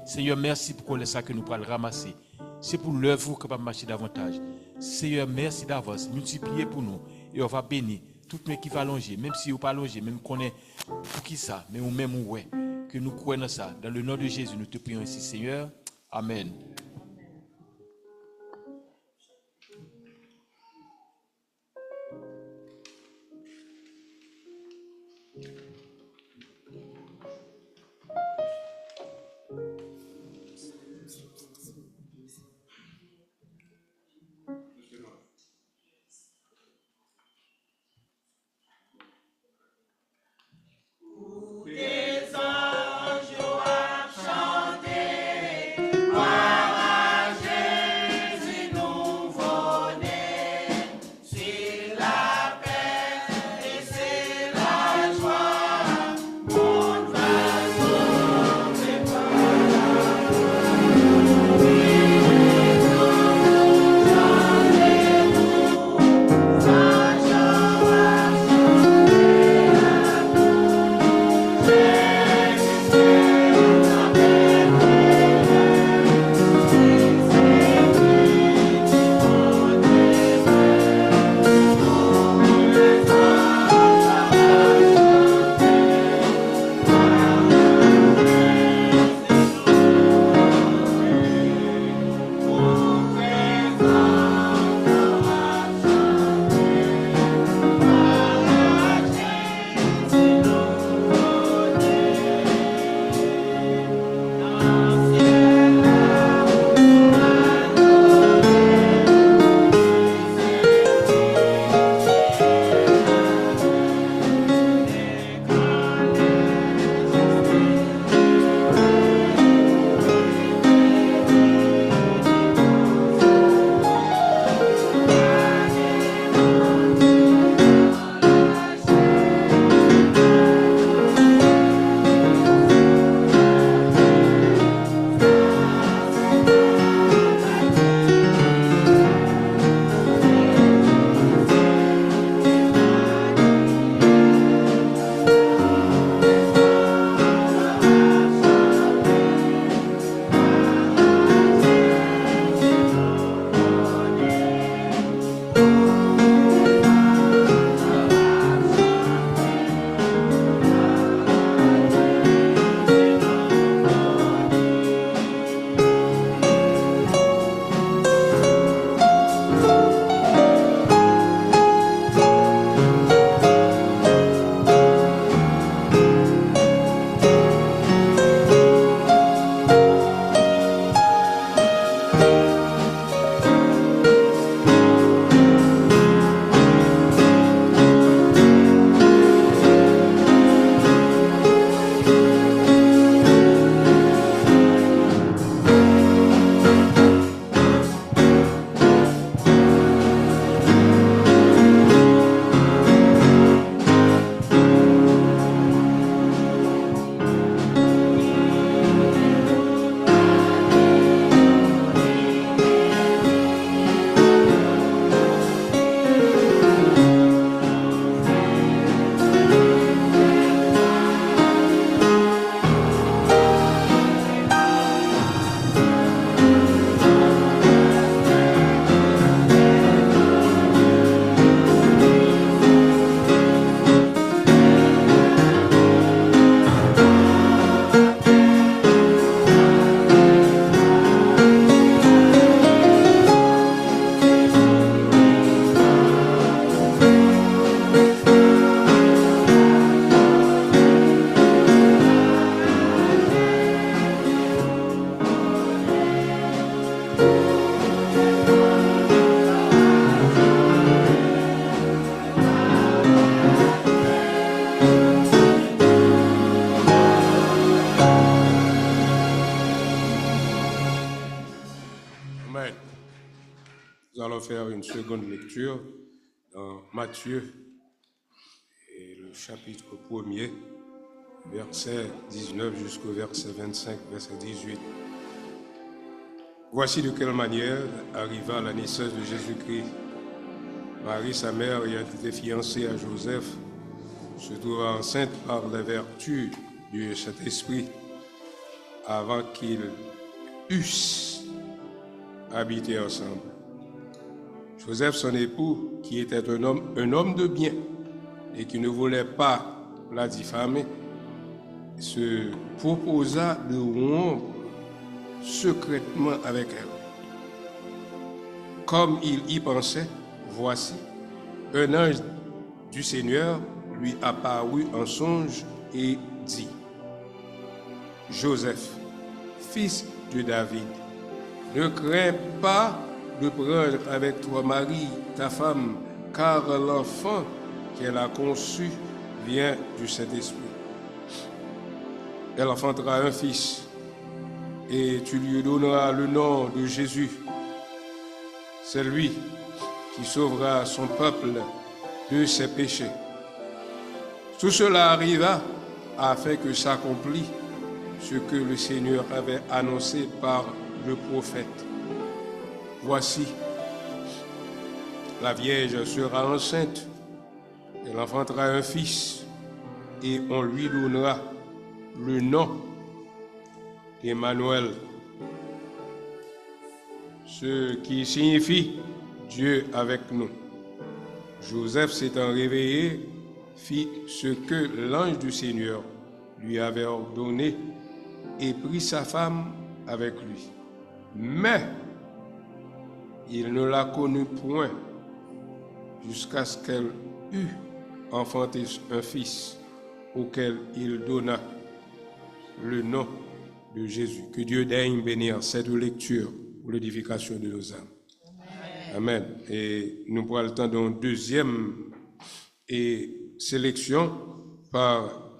Seigneur, merci pour ça que nous pourrons ramasser. C'est pour l'œuvre qu'on va marcher davantage. Seigneur, merci d'avance. Multipliez pour nous et on va bénir tout le monde qui va longer, même si on pas longer, même qu'on est pour qui ça, mais ou même ouais, que nous croyons ça. Dans le nom de Jésus, nous te prions ici, Seigneur. Amen. Des anges ont chanté, faire une seconde lecture dans Matthieu, et le chapitre 1er, verset 19 jusqu'au verset 25, verset 18. Voici de quelle manière arriva la naissance de Jésus-Christ. Marie, sa mère, ayant été fiancée à Joseph, se trouva enceinte par la vertu de cet esprit avant qu'ils eussent habité ensemble. Joseph, son époux, qui était un homme de bien et qui ne voulait pas la diffamer, se proposa de rompre secrètement avec elle. Comme il y pensait, voici, un ange du Seigneur lui apparut en songe et dit: Joseph, fils de David, ne crains pas de prendre avec toi Marie, ta femme, car l'enfant qu'elle a conçu vient du Saint-Esprit. Elle enfantera un fils, et tu lui donneras le nom de Jésus. C'est lui qui sauvera son peuple de ses péchés. Tout cela arriva afin que s'accomplisse ce que le Seigneur avait annoncé par le prophète. Voici, la Vierge sera enceinte, elle enfantera un fils, et on lui donnera le nom Emmanuel, ce qui signifie Dieu avec nous. Joseph s'étant réveillé, fit ce que l'ange du Seigneur lui avait ordonné et prit sa femme avec lui. Mais il ne la connut point jusqu'à ce qu'elle eût enfanté un fils auquel il donna le nom de Jésus. Que Dieu daigne bénir cette lecture pour l'édification de nos âmes. Amen. Et nous prenons le temps d'une deuxième sélection par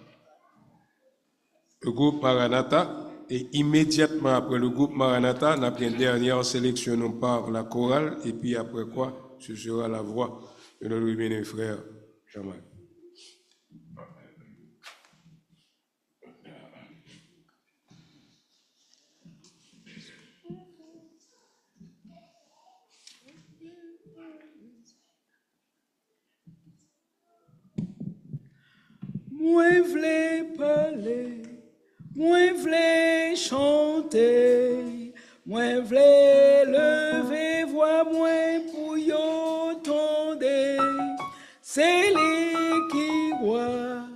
le groupe Maranatha. Et immédiatement après le groupe Maranatha, nous avons une dernière sélection par la chorale. Et puis après quoi, ce sera la voix de notre bien frère Jean-Marc. Moi v'lais parler, moi v'lais chanter, moi v'lais lever voix, moi pour y entendre. C'est lui qui voit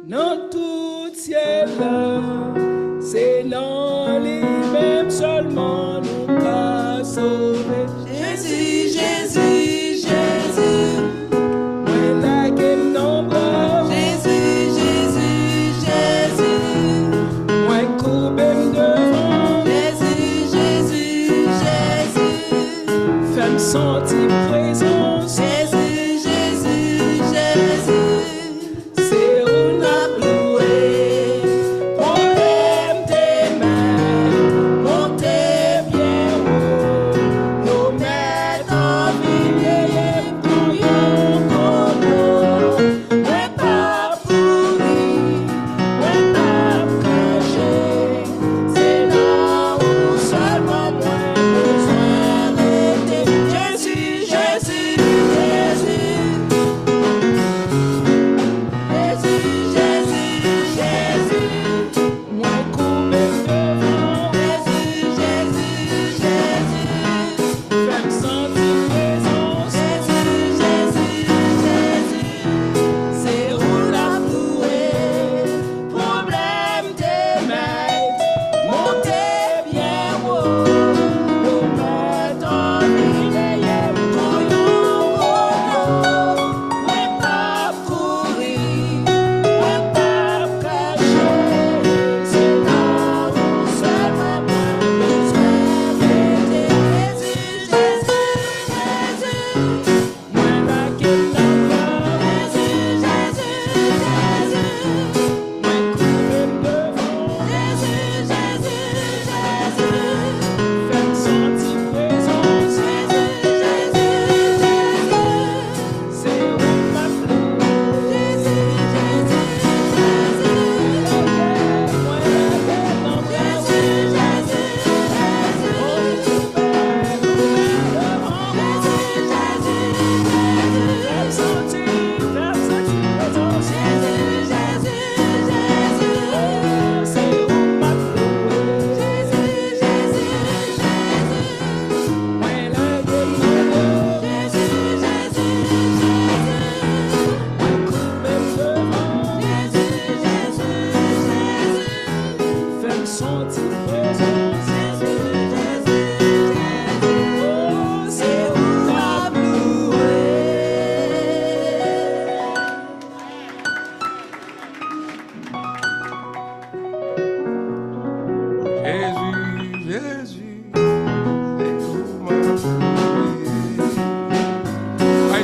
dans tout ciel là, c'est dans lui-même seulement nous qu'a sauvé. Jésus, Jésus, Jésus. Moi la qu'aime nombre. Sentir présence. Jésus, Jésus, Jésus.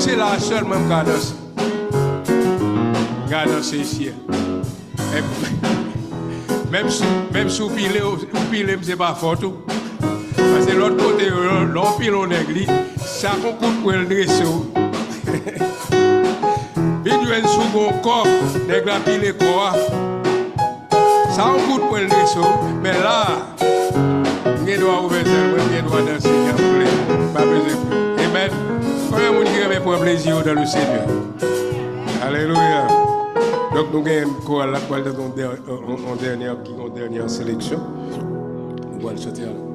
c'est là seulement garder. Garder c'est ciel. Même si vous pilez, c'est pas fort tout. Parce que l'autre côté, l'on pile en église, ça concourt pour le dresser. Vidéo sous mon corps, les gars pile corps. Ça concourt pour le dresser. Mais là, je dois ouvrir je dois danser, pas besoin. Amen. Combien de monde qui prend plaisir dans le Seigneur? Alléluia. Donc nous avons la dernière sélection. Nous allons chanter alors.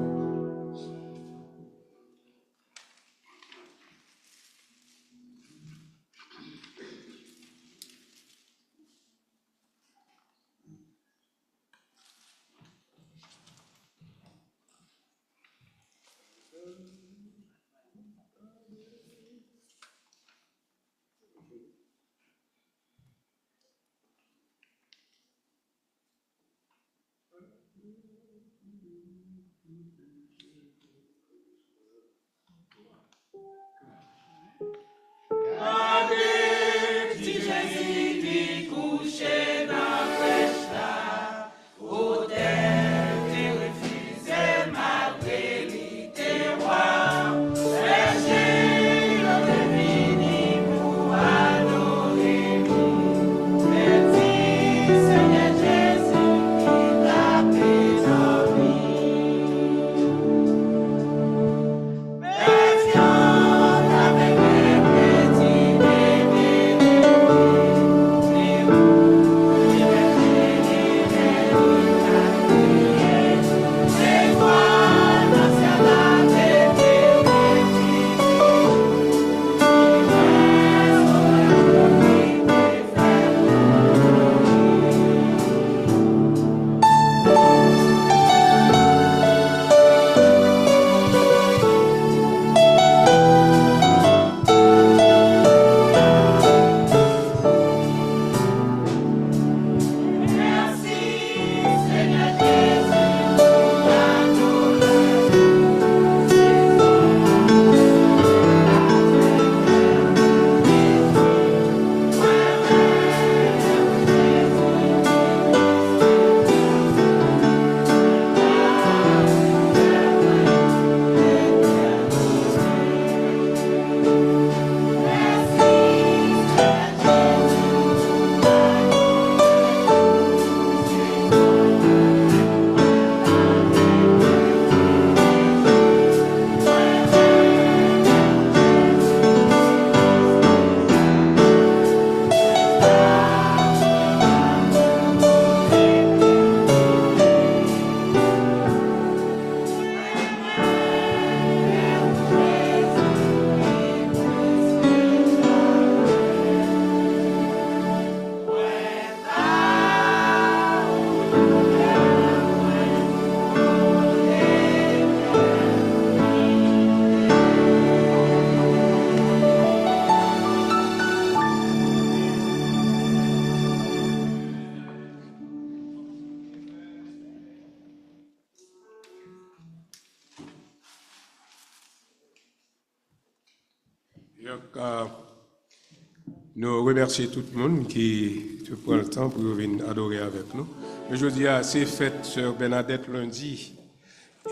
Nous remercions tout le monde qui prend le temps pour venir adorer avec nous. Mais je dis, c'est fête Sœur Bernadette lundi.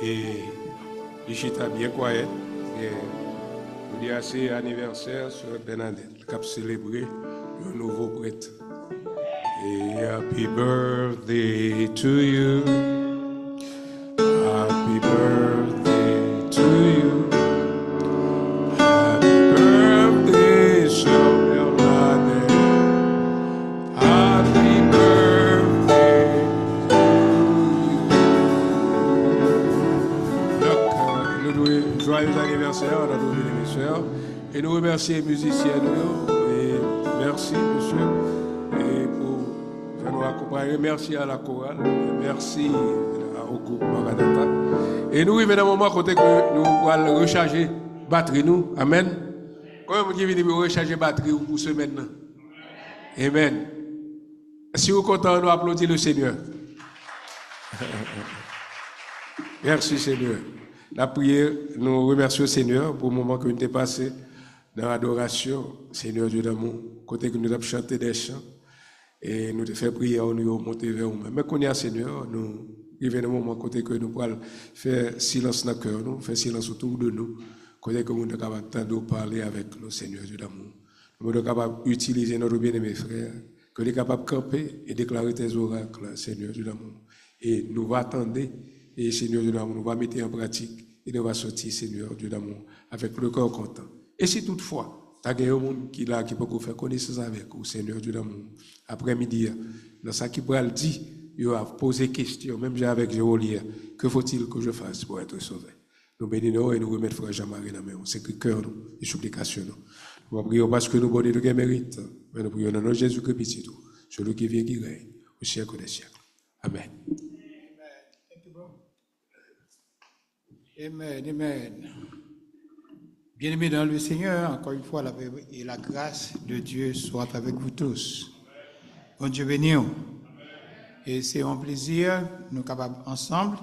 Et Lichita bien quiet. Je dis, c'est anniversaire Sœur Bernadette qui a célébré un nouveau prêtre. Et happy birthday to you. Happy birthday to you. Happy birthday, Sœur Bernadette. Happy birthday to you. Donc, nous devons joyeux anniversaire à nos mes sœurs. Et nous remercions les musiciens. Et merci, monsieur. Et pour nous accompagner. Merci à la chorale. Merci au groupe Maranatha. Et nous arrivons dans un moment côté que nous allons recharger batterie nous. Amen. Comment vous venez pour recharger batterie pour ce maintenant? Amen. Si vous êtes content, nous applaudissons le Seigneur. Merci Seigneur. La prière, nous remercions le Seigneur pour le moment que nous avons passé dans l'adoration, Seigneur Dieu d'amour, côté que nous avons chanté des chants, et nous avons fait prière, nous avons monté vers vous-même. Mais qu'on y a, Seigneur, nous arrivons dans un moment côté que nous pouvons faire silence dans le cœur, nous, faire silence autour de nous, côté que nous sommes capables de parler avec nous, Seigneur Dieu d'amour. Nous sommes capables d'utiliser notre bien-aimé frère, que nous sommes capables de camper et déclarer tes oracles, Seigneur Dieu d'amour. Et nous allons attendre, et Seigneur Dieu d'amour, nous allons mettre en pratique, et nous allons sortir, Seigneur Dieu d'amour, avec le cœur content. Et si toutefois, tu as un monde qui peut faire connaissance avec vous, Seigneur Dieu d'amour, après-midi, dans ça qui pourrait le dire, il a posé question, même avec Jérôme, que faut-il que je fasse pour être sauvé? Nous bénissons et nous remettons frère Jean-Marie dans la main. C'est que cœur nous et supplication nous. Nous prions parce que nous bonnes de mérite, mais nous prions dans notre Jésus-Christ, celui qui vient qui règne au siècle des siècles. Amen. Amen, amen. Bien-aimés dans le Seigneur, encore une fois, la paix et la grâce de Dieu soient avec vous tous. Bon Dieu béni. Et c'est un plaisir, nous sommes capables ensemble.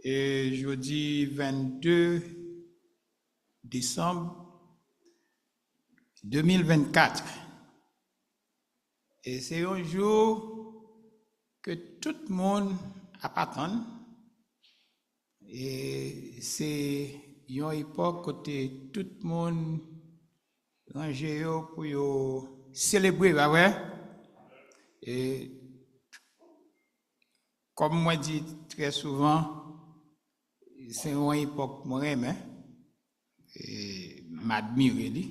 Et jeudi 22 décembre 2024. Et c'est un jour que tout le monde attend. Et c'est une époque côté tout le monde rangé pour célébrer, bah ouais. Et comme moi dis très souvent, c'est une époque moi j'aime et m'admire.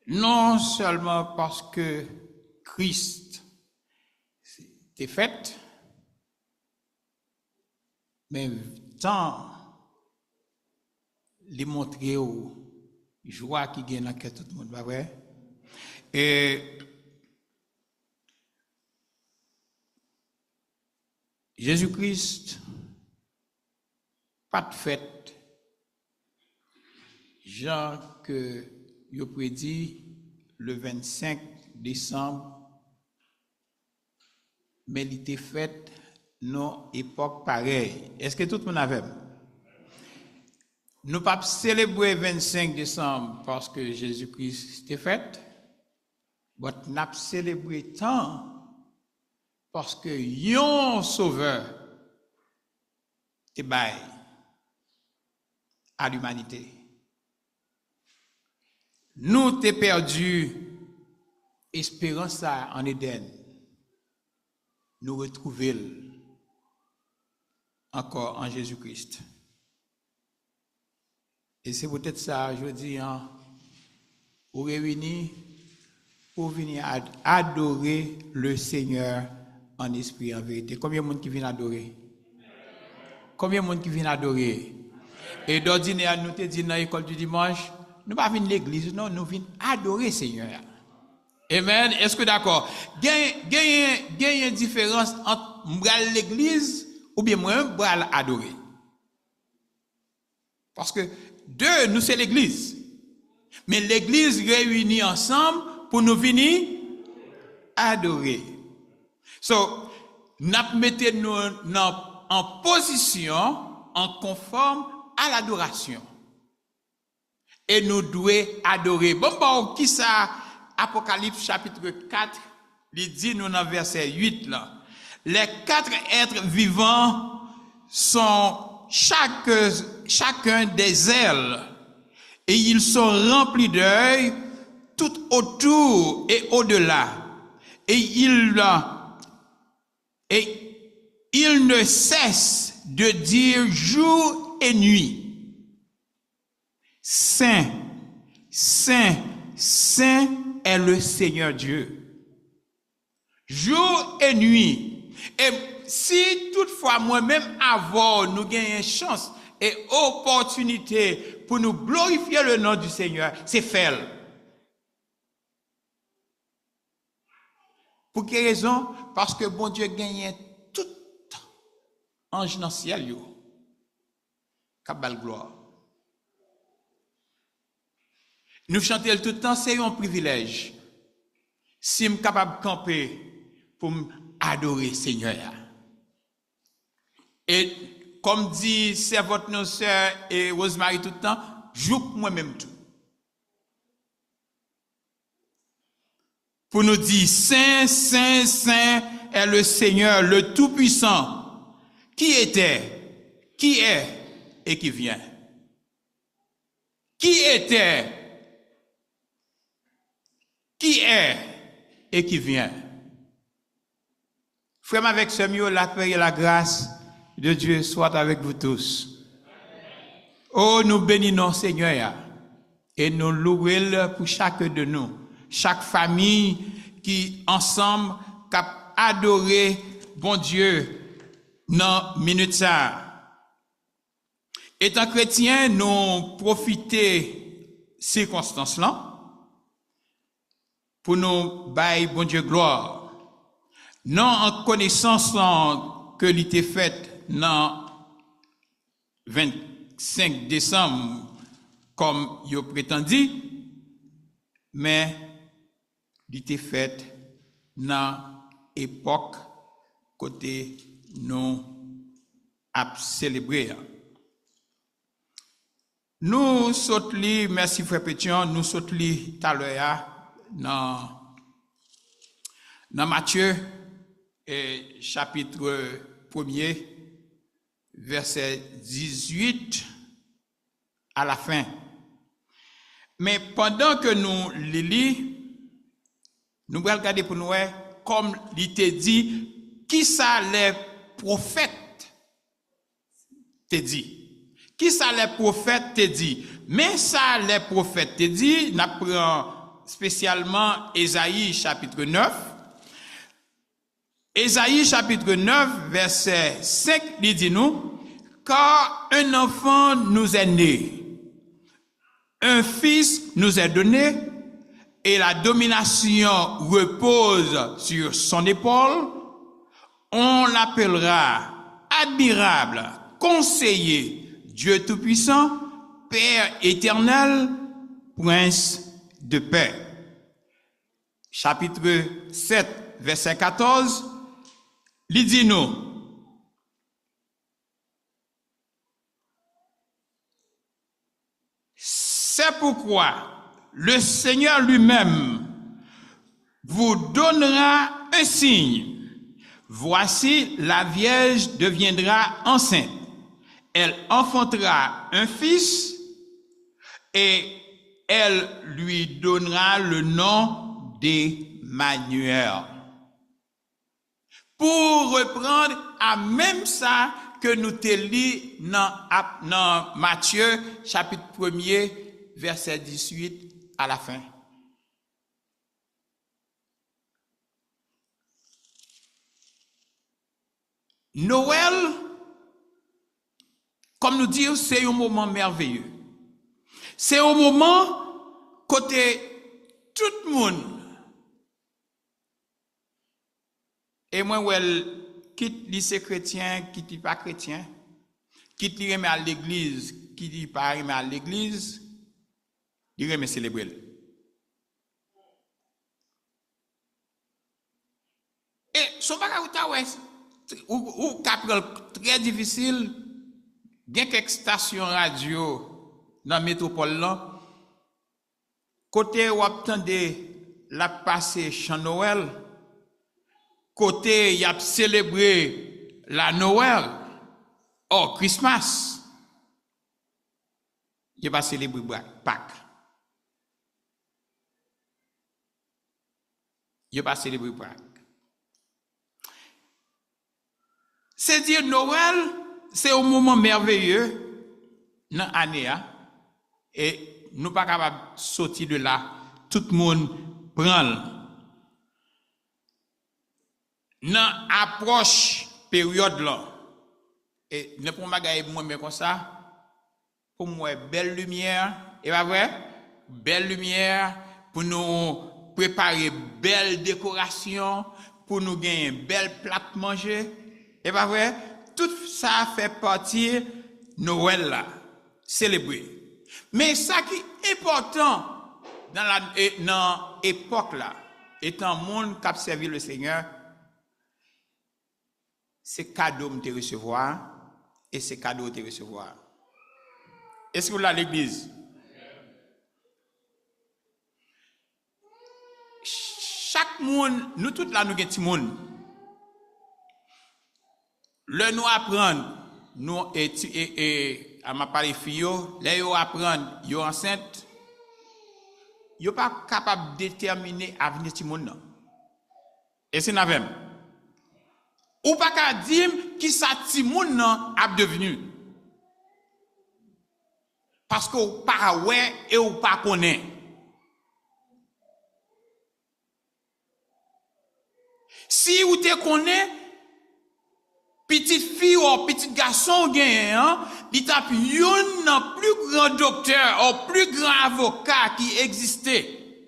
Non seulement parce que Christ est fait, mais tant les montrer aux joie qui gagne dans tout le monde, pas vrai? Et Jésus-Christ, pas de fête, Jean que il prédit le 25 décembre, mais il était fait non époque pareille. Est-ce que tout le monde avait? Nous ne pas célébrer le 25 décembre parce que Jésus-Christ était fait, mais nous avons célébré tant parce que yon sauveur est bail à l'humanité. Nous t'ai perdu espérance en Éden. Nous retrouver encore en Jésus-Christ. Et c'est peut-être ça, je dis, vous réunis pour venir adorer le Seigneur en esprit, en vérité. Combien de monde qui vient adorer? Combien de monde qui vient adorer? Et d'ordinaire, nous te dit dans l'école du dimanche, nous ne pas venir à l'église, non, nous venons adorer le Seigneur. Amen. Est-ce que d'accord? Il y a une différence entre l'église ou bien moi, adorer. Parce que deux, nous c'est l'église. Mais l'église réunie ensemble pour nous venir adorer. So, nous mettons en position, en conforme à l'adoration. Et nous devons adorer. Bon, qui ça? Apocalypse chapitre 4, il dit nous dans verset 8 là. Les quatre êtres vivants sont chacun des ailes et ils sont remplis d'œil tout autour et au-delà. Et ils ne cessent de dire jour et nuit, Saint, Saint, Saint est le Seigneur Dieu. Jour et nuit. Et si toutefois moi-même avant nous gagnons chance et opportunité pour nous glorifier le nom du Seigneur, c'est faire. Pour quelle raison? Parce que bon Dieu gagne tout ange dans le ciel yo. Kabal gloire. Nous chanter tout le temps, c'est un privilège. Si je suis capable de camper pour adorer le Seigneur. Et comme dit servante nos sœurs et Rosemary tout le temps, joue moi-même tout. pour nous dire, Saint, Saint, Saint est le Seigneur, le Tout-Puissant, qui était, qui est et qui vient. Qui était, qui est et qui vient. Frère, avec ce mieux, la paix et la grâce de Dieu soit avec vous tous. Oh, nous bénissons Seigneur et nous louons pour chacun de nous, chaque famille qui ensemble cap adorer bon Dieu dans minute ça. Étant chrétien, nous profiter circonstances là pour nous bailler bon Dieu gloire. Non en connaissance que l'ité faite dans 25 décembre comme yo prétendu, mais l'ité faite dans époque côté nous a célébré. Nous sautons, merci frère Pétion, nous sautons tout à l'heure dans Matthieu chapitre 1er, verset 18 à la fin. Mais pendant que nous lisons, nous allons regarder pour nous comme il te dit, qui ça les prophètes te dit. Qui ça les prophètes te dit. Mais ça les prophètes te dit, nous prenons spécialement Ésaïe chapitre 9. Ésaïe chapitre 9, verset 5, il dit nous, car un enfant nous est né, un fils nous est donné, et la domination repose sur son épaule. On l'appellera admirable, conseiller, Dieu Tout-Puissant, Père éternel, Prince de paix. Chapitre 7, verset 14, il dit nous, c'est pourquoi le Seigneur lui-même vous donnera un signe. Voici, la Vierge deviendra enceinte. Elle enfantera un fils et elle lui donnera le nom d'Emmanuel. Pour reprendre à même ça que nous te lis dans Matthieu chapitre 1er, verset 18 à la fin. Noël, comme nous disons, c'est un moment merveilleux. C'est un moment côté tout le monde. Et moi, quitte lycée chrétien, quitte pas chrétien, quitte li remet à l'église, qui dit pas remet à l'église, il remet célébrer. Et son bagage ou très difficile, bien quelques stations radio dans la métropole là, côté où attendez la passé chant Noël, côté y a célébré la Noël, Christmas, il va célébrer Pâques. Il va célébrer Pâques. C'est dire Noël, c'est un moment merveilleux dans l'année et nous pas capables de sortir de là. Tout le monde prend. Dans approche période là et ne pour magayer moi mais comme ça pour moi belle lumière et pas vrai belle lumière pour nous préparer belle décoration pour nous gagner belle plate manger et pas vrai tout ça fait partie Noël là célébrer mais ça qui est important dans l'époque là étant monde qui a servi le Seigneur. C'est cadeau me te recevoir et c'est cadeau te recevoir. Est-ce que vous l'avez l'église? Chaque chaque monde, nous tous là, nous avons petit monde. Le nous apprendre, nous et à ma parler fille, les yo apprendre, yo enceinte, yo pas capable de déterminer avenir petit monde non. Et c'est n'avem. Ou pas qu'à dire qui ça petit monde non a devenu. Parce que ou pas ouais et ou pas connaît. Si ou te connaît, petite fille ou petit garçon gagne, il tape un plus grand docteur ou plus grand avocat qui existait,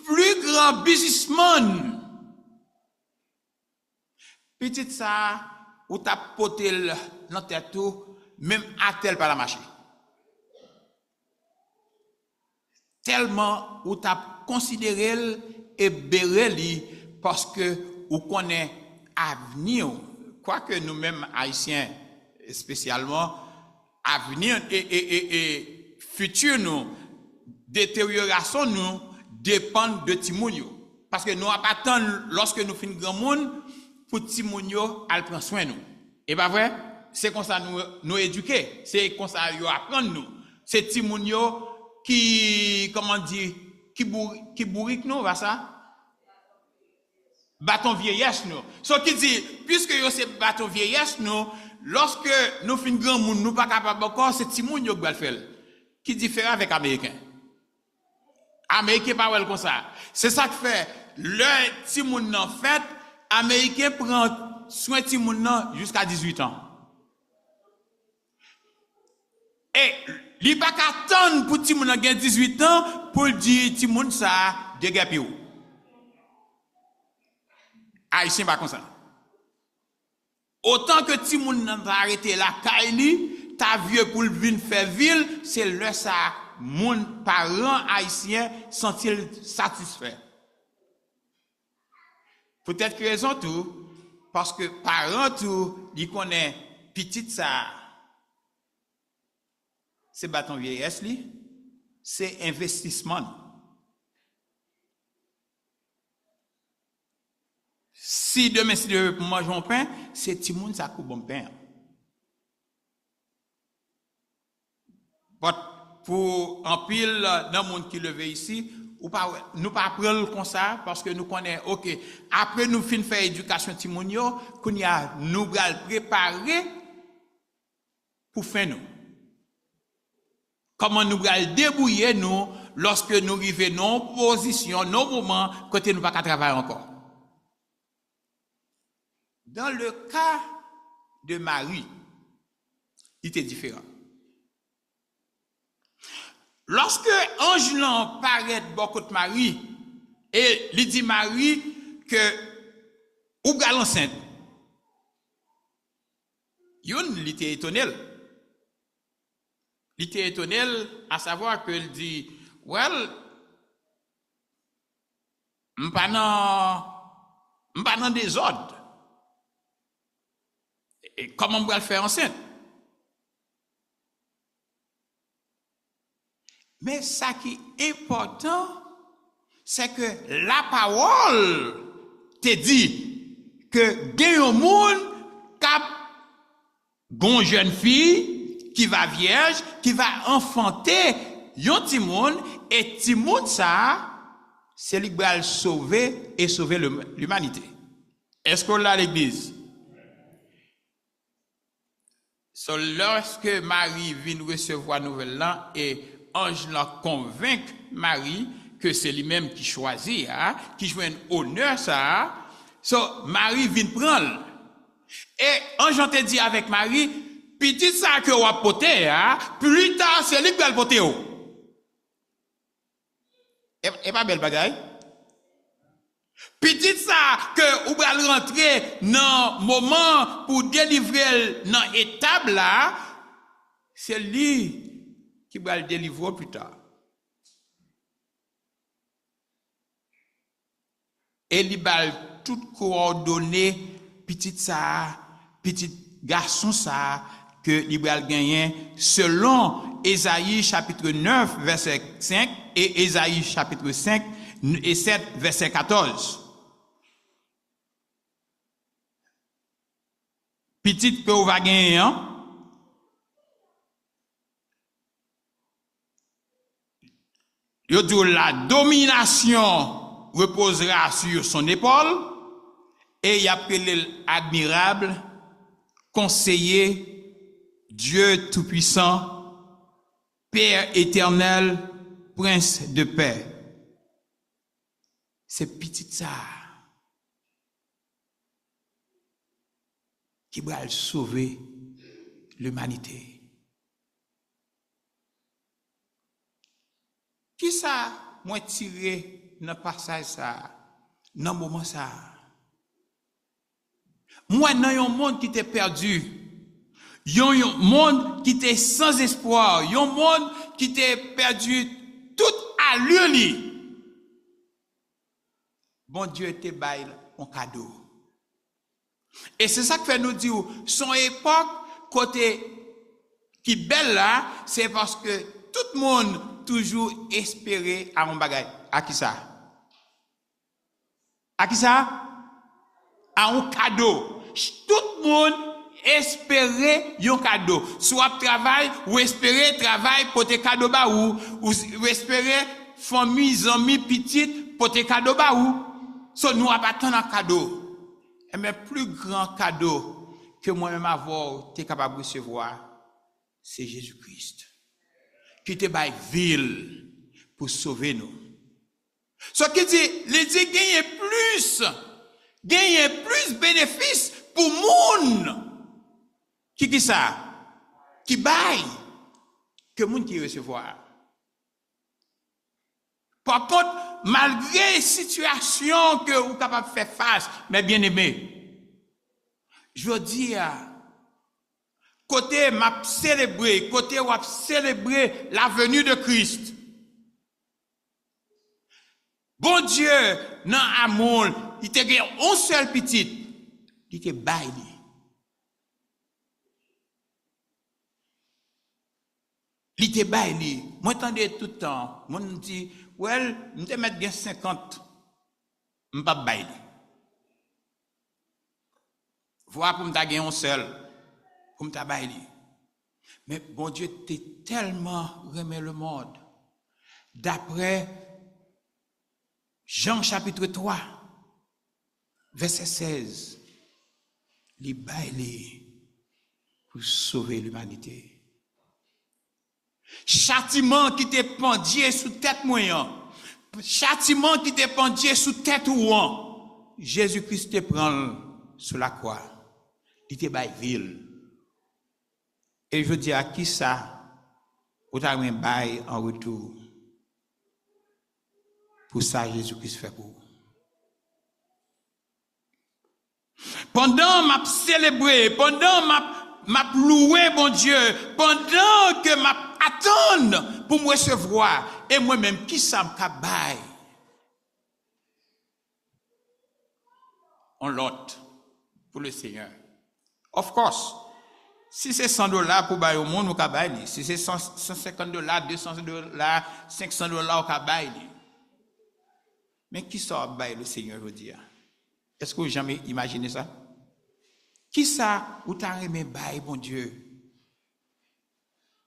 plus grand businessman. Petite ça, ou t'a poté dans tête tout, même à tel par la marché. Tellement ou t'a considéré et béré parce que ou connaît avenir. Quoique nous-mêmes, Haïtiens, spécialement, avenir et futur, nous, détérioration, nous, dépendent de Timounio. Parce que nous attendons, lorsque nous finissons grand monde, pour Timounio, elle prend soin de nous. Et pas vrai? C'est comme ça nous éduquer. C'est comme ça nous apprendre nous. C'est Timounio qui, comment dire, qui bourrique nous, va ça? Bâton vieillesse nous. Ce qui dit, puisque yo c'est bâton vieillesse nous, lorsque nous fin grand monde nous pas capable encore, c'est Timoun yo qui va le faire. Qui différent avec américain. Américain pas wel comme ça. C'est ça que fait le Timoun en fait, américain prend soin Timoun jusqu'à 18 ans. Et li pas qu'attendre pour Timoun a 18 ans pour dire Timoun ça dégapi ou. Haïtien pas comme ça. Autant que Timoun n'a pas arrêté la Kaili, ta vieux pour venir faire ville, c'est le ça, mon parent haïtien sont-ils satisfaits. Peut-être que raison tout, parce que parent tout, il connaît petite ça. C'est bâton vieillesse li, c'est investissement. Si demain, si Dieu pour manger un pain, c'est Timoun ça coupe bon pain. Pour un pile dans le monde qui levé ici, ou pas, nous pas prendre comme ça parce que nous connaissons, ok, après nous fin faire éducation Timounio, qu'on y a nous préparer pour faire nous. Comment nous débrouiller nous lorsque nous arrivons dans nos positions, nos moments, côté nous pas qu'à travailler encore. Dans le cas de Marie, il était différent. Lorsque ange paraît beaucoup de Marie, et il dit Marie que ou gal enceinte, il était étonné. Il était étonné à savoir qu'il dit, well, m'pas dans des ordres. Et comment on va le faire enceinte? Mais ça qui est important, c'est que la parole te dit que il y a un monde cap une jeune fille qui va vierge, qui va enfanter un petit monde, et petit monde ça, c'est lui qui va sauver et sauver l'humanité. Est-ce qu'on l'a l'église? So, lorsque Marie vient recevoir nouvelle là et ange la convainc Marie que c'est lui-même qui choisit, qui joue un honneur ça, so Marie vient prendre. Et ange te dit avec Marie, petit ça que on a porté, plus tard c'est lui qui va le porter. Et pas belle bagaille. Petit ça que ou va rentrer dans moment pour délivrer dans étape là, c'est lui qui va le délivrer plus tard. Et il va tout coordonner petit ça, petit garçon ça que il va gagner selon Ésaïe chapitre 9 verset 5 et Ésaïe chapitre 5 et 7, verset 14. Petite que vous va gagner, hein? Yo dit la domination reposera sur son épaule et il appelé l'admirable, conseiller, Dieu tout-puissant, Père éternel, Prince de paix. C'est petit ça qui va sauver l'humanité. Qui ça moi tiré dans passage ça, dans moment ça? Moi dans un monde qui était perdu, un monde qui était sans espoir, un monde qui était perdu toute allure li. Bon Dieu était bail un cadeau. Et c'est ça que fait nous dire son époque côté qui belle là, c'est parce que tout le monde toujours espérer à un bagage. À qui ça? À qui ça? À un cadeau. Tout le monde espérer un cadeau. Soit travail ou espérer travail pour te cadeau ba ou espérer famille, amis, petite pour te cadeau ba ou. So nous pas attendre un cadeau. Mais plus grand cadeau que moi-même avoir t'es capable de recevoir, c'est Jésus-Christ. Qui te baille ville pour sauver nous. Ce qui dit, il dit gagner plus bénéfices pour monde. Qui ça? Qui baille que monde qui recevoir. Par contre, malgré les situations que vous êtes capable de faire face, mes bien-aimés, je veux dire, côté m'a célébrer, côté ou célébrer la venue de Christ. Bon Dieu, dans l'amour, il te gagné un seul petit, il te baille. Il te baille. Moi, j'entendais tout le temps, moi, je dis, well, je te mettre bien 50, je ne pas baille. Voilà pour me gagner un seul. Comme ta baille. Mais bon Dieu t'es tellement remis le monde. D'après Jean chapitre 3, verset 16, les baille pour sauver l'humanité. Châtiment qui te pendier sous tête moyen. Châtiment qui te pendier sous tête ouan. Jésus-Christ te prend sur la croix. Il te baille ville. Et je dis à qui ça, vous avez un bail en retour. Pour ça, Jésus-Christ fait pour vous. Pendant m'a célébré, pendant m'a loué, bon Dieu, pendant que m'a attendre pour me recevoir, et moi-même, qui ça m'a bail? On l'autre pour le Seigneur. Of course. Si c'est $100 pour bailler au monde, on peut bailler. Si c'est $150, $200, $500, on peut bailler. Mais qui ça bailler le Seigneur, je veux dire? Est-ce que vous avez jamais imaginé ça? Qui ça ou t'as aimé bailler, bon Dieu?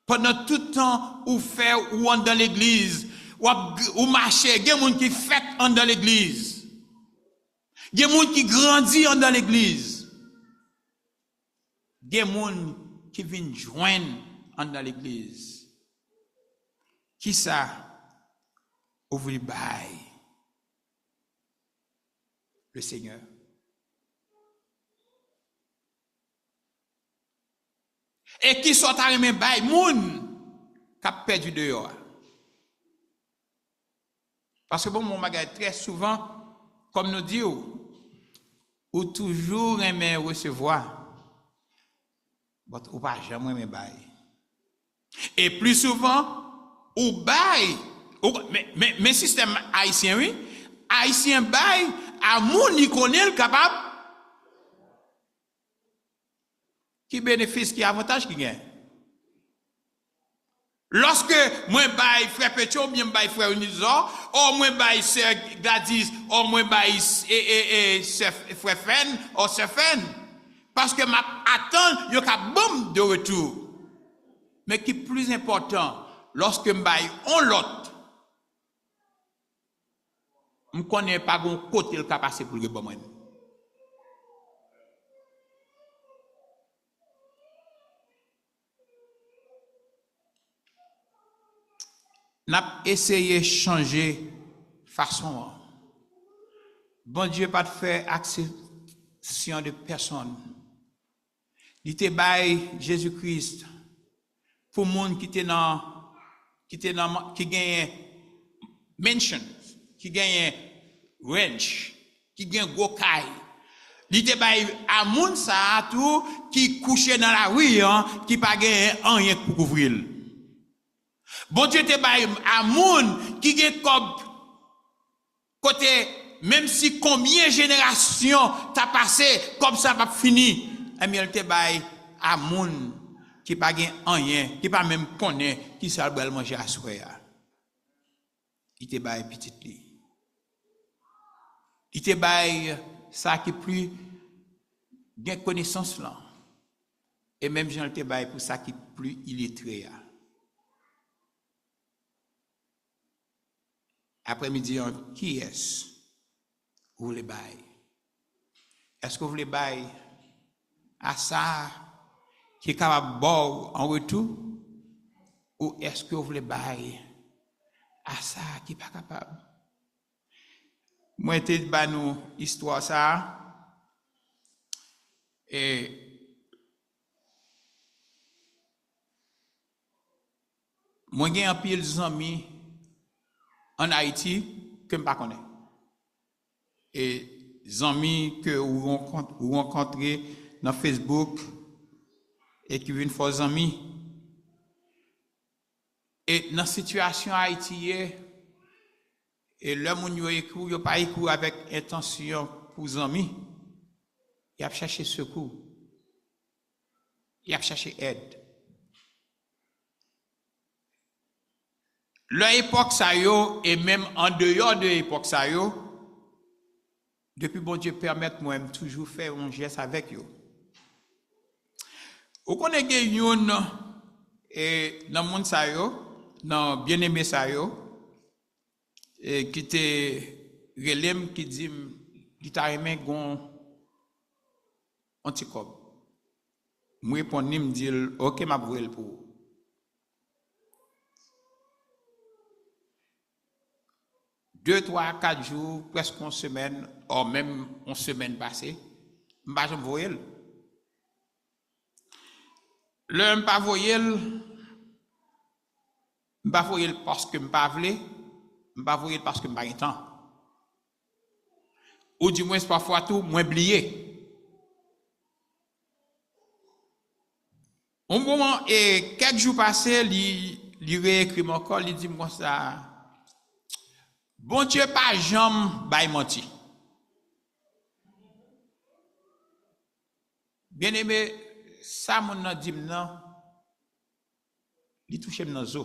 Pendant tout le temps, ou faire ou dans l'église, ou marcher, il y a des gens qui fêtent dans l'église. Il y a des gens qui grandissent dans l'église. Des gens qui viennent joindre dans l'église. Qui ça? Ouvre le bail. Le Seigneur. Et qui sont arrivés bail, moun, qui a perdu dehors. Parce que bon, mon bagage très souvent, comme nous disons, ou toujours aimer recevoir. Ou pas jamais me bail. Et plus souvent, ou bail, mais système haïtien, oui, haïtien bail, à moun qui connaît le capable, qui bénéficie, qui avantage qui gagne. Lorsque moi bail frère Petro, bien bail frère Unizor, ou moi bail sœur Gladys, ou moi bail frère Fen, ou sœur Fen, parce que m'attend yo ka boum de retour. Mais qui plus important, lorsque bail on l'autre, me connais pas gon côté le ka passer pour le bon moi. N'a essayé de changer façon. Bon Dieu pas de faire accession de personne. Il te bail Jésus-Christ pour monde qui gagne mansion, qui gagne ranch, qui gagne gros caille. Il te bail à monde ça tout qui couché dans la rue qui pas gagne rien pour couvrir. Bon Dieu te bail à moun qui gen côté même si combien de générations t'as passé comme ça pas fini et il te bail à moun qui pas gen rien qui pas même connaît qui ça va manger à soir. Il te bail petit li. Il te bail ça qui plus gen connaissance là. Et même Jean te bail pour ça qui plus illettré. Après-midi, qui est-ce vous voulez bailler? Est-ce que vous voulez bailler à ça qui est capable de boire en retour? Ou est-ce que vous voulez bailler à ça qui n'est pas capable? Moi, je te dis nous histoire ça. Et moi, j'ai un pile d'amis en Haïti que je ne connais pas. Et les amis que vous rencontrez dans Facebook et qui viennent faire des amis. Et dans la situation haïtienne, et l'homme qui écrit, il n'a pas écrit avec intention pour les amis. Il a cherché secours. Il a cherché aide. L'époque ça yo et même en dehors de l'époque ça yo, depuis bon Dieu permettre moi toujours faire un geste avec yo. Ou connaît yon et dans monde ça yo, dans bien-aimé ça yo et qui te relem qui dit il t'a aimé gon anticorps. Moi répondre me dit OK m'a brûler pour 2, 3, 4 jours, presque une semaine, ou même une semaine passée, je ne voyais pas. Le je ne voyais pas parce que je ne voulais pas, je ne voyais parce que je n'avais pas temps. Ou du moins, parfois tout, moi oublié. Au moment, et quelques jours passés, il réécrit mon corps, il dit moi ça. Bon Dieu pas jamais bay menti. Bien aimé, ça mon nan dit nan, li touche nan zo.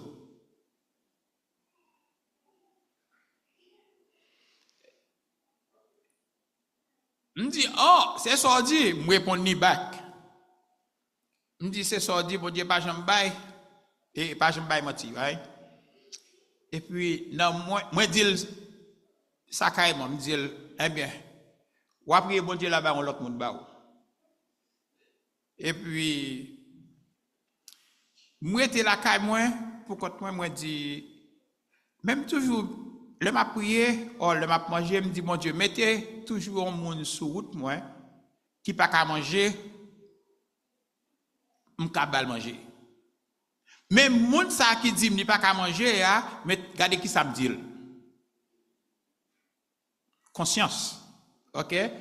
Me dit oh, c'est ça dit, me répond ni back. Me dit c'est ça dit, bon Dieu pas jamais bay et pas jamais bay menti, right? Et puis, non, moi, dis ça carrément, me dis, eh bien, ou après, bon Dieu là-bas, on l'autre monde ba. Et puis, moi, j'étais là, carrément, pour que moi, dis, même toujours, le m'a prié, ou le m'a mangé, me dit, mon Dieu, mettez toujours un monde sur route, moi, qui pas qu'à manger, m'kabal manger. Mais moun ça qui dit m'ni pas qu'à manger mais regardez qui ça me dit. Conscience. OK? Et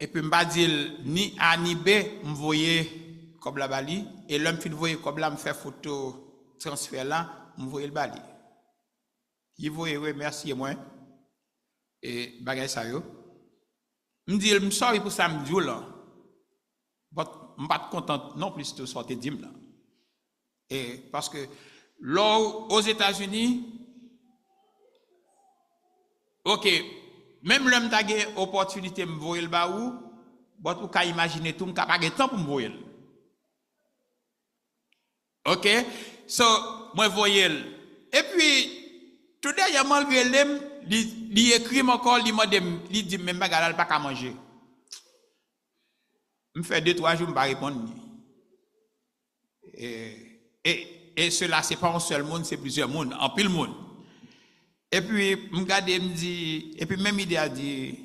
puis m'pa dire ni A ni B m'voyer comme la bali et l'homme fin voyer comme là me faire photo transfert là m'voyer le bali. Il voyer remercier moi et bagay ça yo. M'dit me sorry pour ça me dit là. Je ne suis pas content non plus de sortir dim là. Et parce que là, aux États-Unis, ok, même l'homme qui a une opportunité de me voir le baou, bon, vous pouvez imaginer tout, je n'ai pas de temps pour me voir. Ok, so, moi, voyez. Et puis, tout d'ailleurs, malgré l'aime, il écrit encore, il dit, même bagarre, pas qu'à manger. Je fais 2-3 jours, je ne pas répondre. Et cela, ce n'est pas un seul monde, c'est plusieurs mondes, en pile monde. Et puis, je regarde, me dit, et puis même il a dit,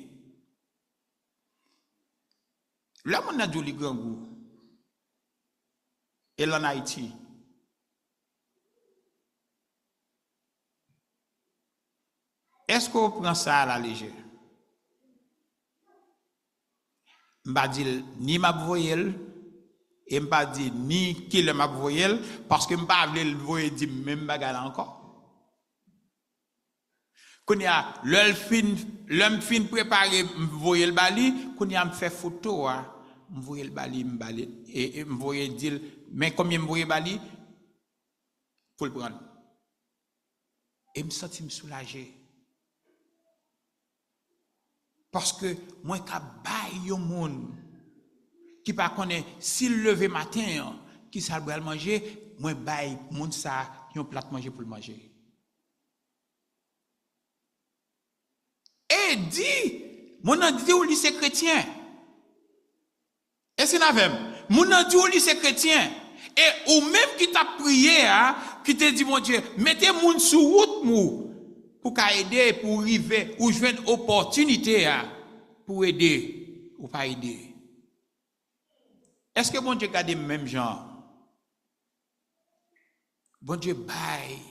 là, on a du grand goût. Et là, en Haïti. Est-ce qu'on prend ça à la légère? Je ne vais pas dire ni ma voyelle, et je ne vais pas dire ni qui le ma voyelle, parce que je ne vais pas le voyer dire même bagarre encore. Quand il y a l'homme fin préparé, je voyais le bali, quand il y a me fait photo, je voyais le bali, et je voyais dire, mais combien je voyais le bali? Pour le prendre. Et je me sentis soulagé. Parce que moi, quand je un monde qui ne connaît pas s'il levé matin, qui ça va manger, moi, je monde ça, qui ont plat de manger pour le manger. Et dit, mon an dit au lycée chrétien. Et c'est la même. Mon an dit au lycée chrétien. Et ou même qui t'a prié, qui te dit, mon Dieu, mettez moun sous route, mou. Pour aider, pour arriver, ou je une opportunité pour aider, ou pas aider. Est-ce que bon Dieu garde le même genre? Bon Dieu baille.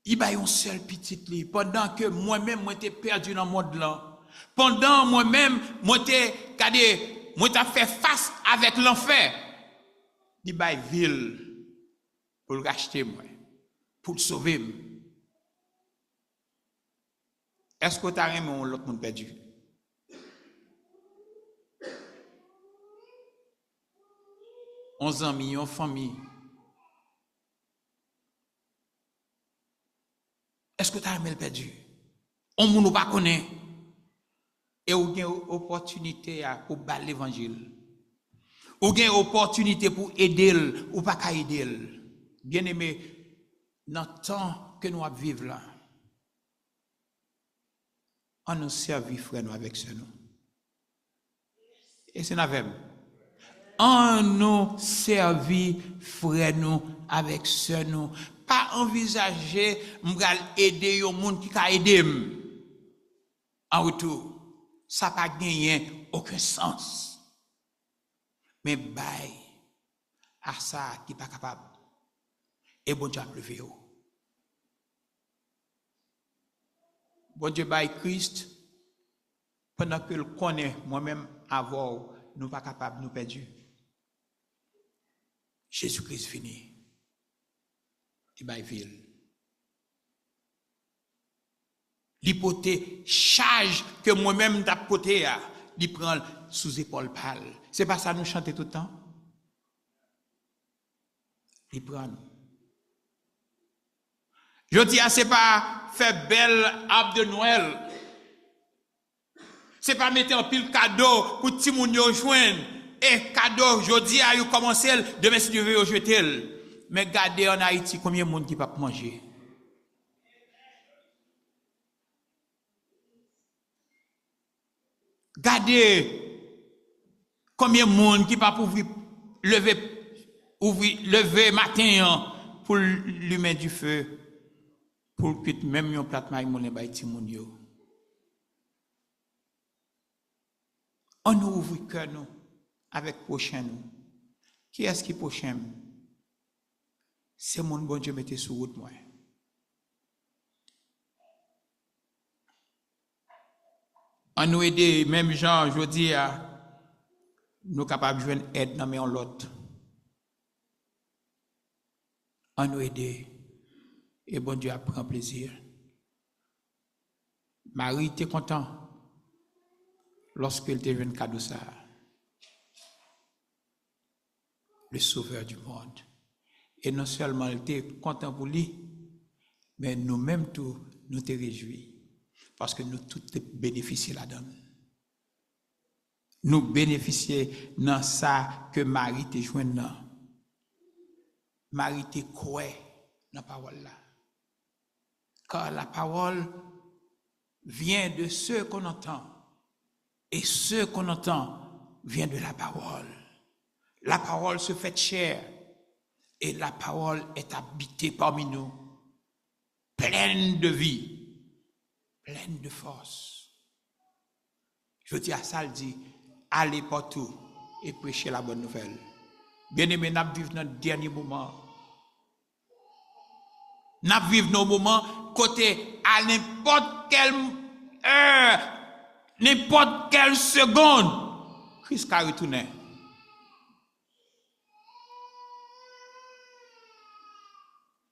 Il baille un seul petit lit. Pendant que moi-même, moi t'ai perdu dans le monde là. Pendant moi-même, moi t'ai fait face avec l'enfer. Il baille ville pour le racheter moi, pour le sauver. Est-ce que tu as aimé l'autre monde perdu? On amis, on famille. Est-ce que tu as aimé le perdu? On ne nous pas connaît. Et on a une opportunité pour battre l'évangile. On a une opportunité pour aider, ou pas qu'à aider. Bien aimé, dans le temps que nous vivons là, on nous servit frère nous avec ce nous. Et c'est la même. On nous servit frère nous avec ce nous. Pas envisager m'gal aider yon monde qui ka aider en retour. Ça pas gagné aucun sens. Mais bail à ça qui pas capable. Et bon Dieu a levé. Bon Dieu bail Christ pendant que le connaît moi-même avant nous pas capable nous perdus. Jésus-Christ fini. Il bail ville. L'hypothèse charge que moi-même t'a porté il prend sous épaule pâle. C'est pas ça nous chanter tout le temps. Il prend. Je dis c'est pas faire belle arbre de Noël. C'est pas mettre un pile cadeau pour ti moun yo joindre et cadeau jodi a yo commencer demain si Dieu veut jeter. Mais regardez en Haïti combien de monde qui pas manger. Regardez combien de monde qui pas pouvoir lever matin pour lui mettre du feu pour que même yon plat maï moun ba ti moun yo. On nous ouvre cœur nous avec prochain nous. Qui est-ce qui prochain? C'est mon bon Dieu mettez sur route moi. On nous aider même gens je dis nous capables de joindre aide dans mais l'autre. On nous aider et bon Dieu a prend plaisir. Marie était content lorsqu'elle te jeune cadeau ça. le sauveur du monde. Et non seulement il était content pour lui, mais nous-mêmes tous, nous te réjouis. Parce que nous tous bénéficions là-dedans. Nous bénéficions dans ça que Marie te joint dans. Marie te croit dans la parole là. Car la parole vient de ce qu'on entend. Et ce qu'on entend vient de la parole. La parole se fait chair. Et la parole est habitée parmi nous. Pleine de vie. Pleine de force. Je dis à ça, il dit, allez partout et prêchez la bonne nouvelle. Bien-aimés, nous vivons notre dernier moment. Nous vivons nos moments côté à n'importe quelle heure, n'importe quelle seconde, Christ a retourné.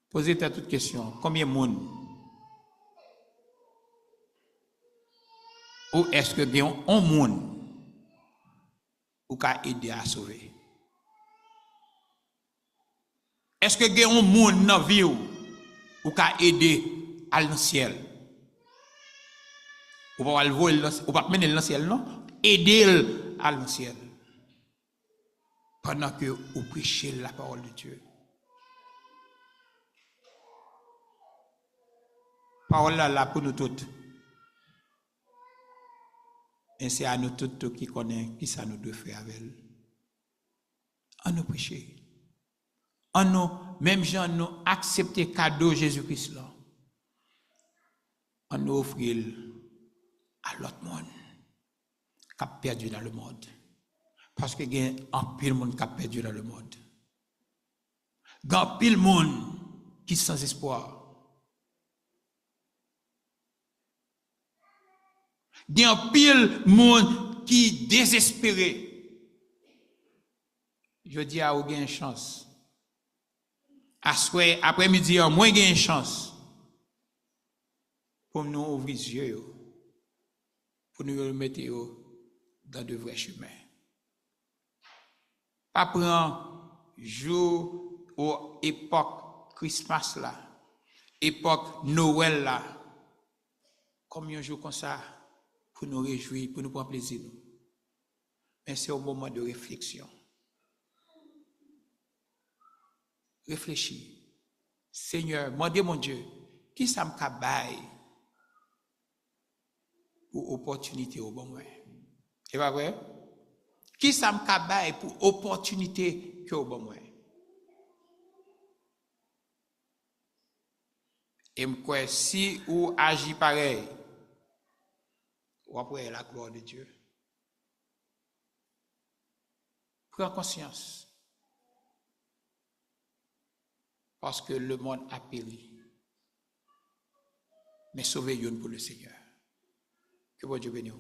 Posez-toi toute question. Combien de monde? Ou est-ce que il y a un monde qui a aidé à sauver? Est-ce que il y a un monde dans la vie qui a aidé à le ciel? Ou pas le voler, ou pas mener le ciel, non? Aider à le ciel. Pendant que vous prêchez la parole de Dieu. Parole là pour nous toutes. Et c'est à nous tous qui connaissons qui ça nous doit faire avec elle. On nous prêcher. On nous, même gens nous accepter cadeau Jésus-Christ là. On nous offrir à l'autre monde qui a perdu dans le monde. Parce que il y a un pile monde qui a perdu dans le monde. Il y a un pile monde qui est sans espoir. Il y a un pile monde qui est désespéré. Je dis à vous, une chance. Après-midi, moi, j'ai une chance. Pour nous ouvrir les yeux. Pour nous mettre dans de vrais chemins. Pas prendre jour ou époque Christmas là, époque Noël là, comme un jour comme ça, pour nous réjouir, pour nous prendre plaisir. Mais c'est au moment de réflexion. Réfléchis. Seigneur, demandez mon Dieu, qui ça me cabaye pour opportunité au bon moment? C'est pas vrai? Qui ça me cabaye pour opportunité que au bon moment? Et moi, si ou agit pareil, ou après la gloire de Dieu. Prends conscience. Parce que le monde a péri. Mais sauvez-nous pour le Seigneur. Que bon Dieu bénisse.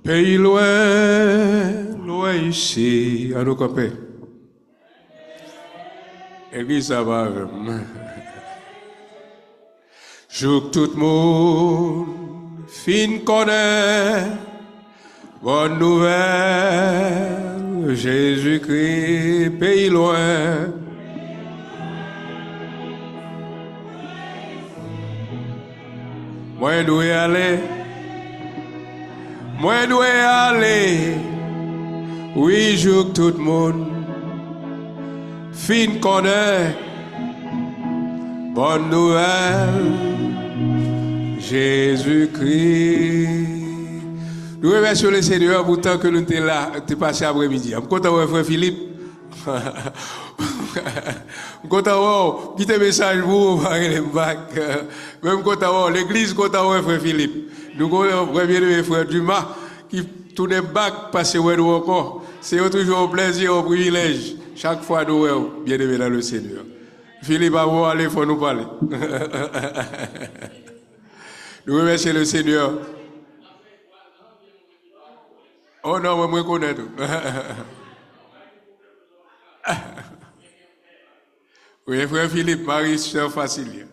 Pays loin, loin ici, à nos copains. Église, ça va vraiment. Joue tout le monde, fin connaît, bonne nouvelle, Jésus-Christ, pays loin. Moi, dois aller. Moi, dois aller, oui, joue tout le monde, fin connaît, bonne nouvelle, Jésus-Christ. Nous remercions le Seigneur pour tant que nous sommes là, tu passé après-midi. Je suis content de frère Philippe. Je suis content de quitter message pour vous, même content de l'église, content de frère Philippe. Nous avons premier frère Dumas qui tourne back passer où nous encore. C'est toujours un plaisir, un privilège. Chaque fois nous sommes bien aimés dans le Seigneur. Philippe, avant d'aller, il faut nous parler. Nous remercions le Seigneur. Oh non, moi, je connais tout. Oui, frère Philippe, Marie, sœur Facilia.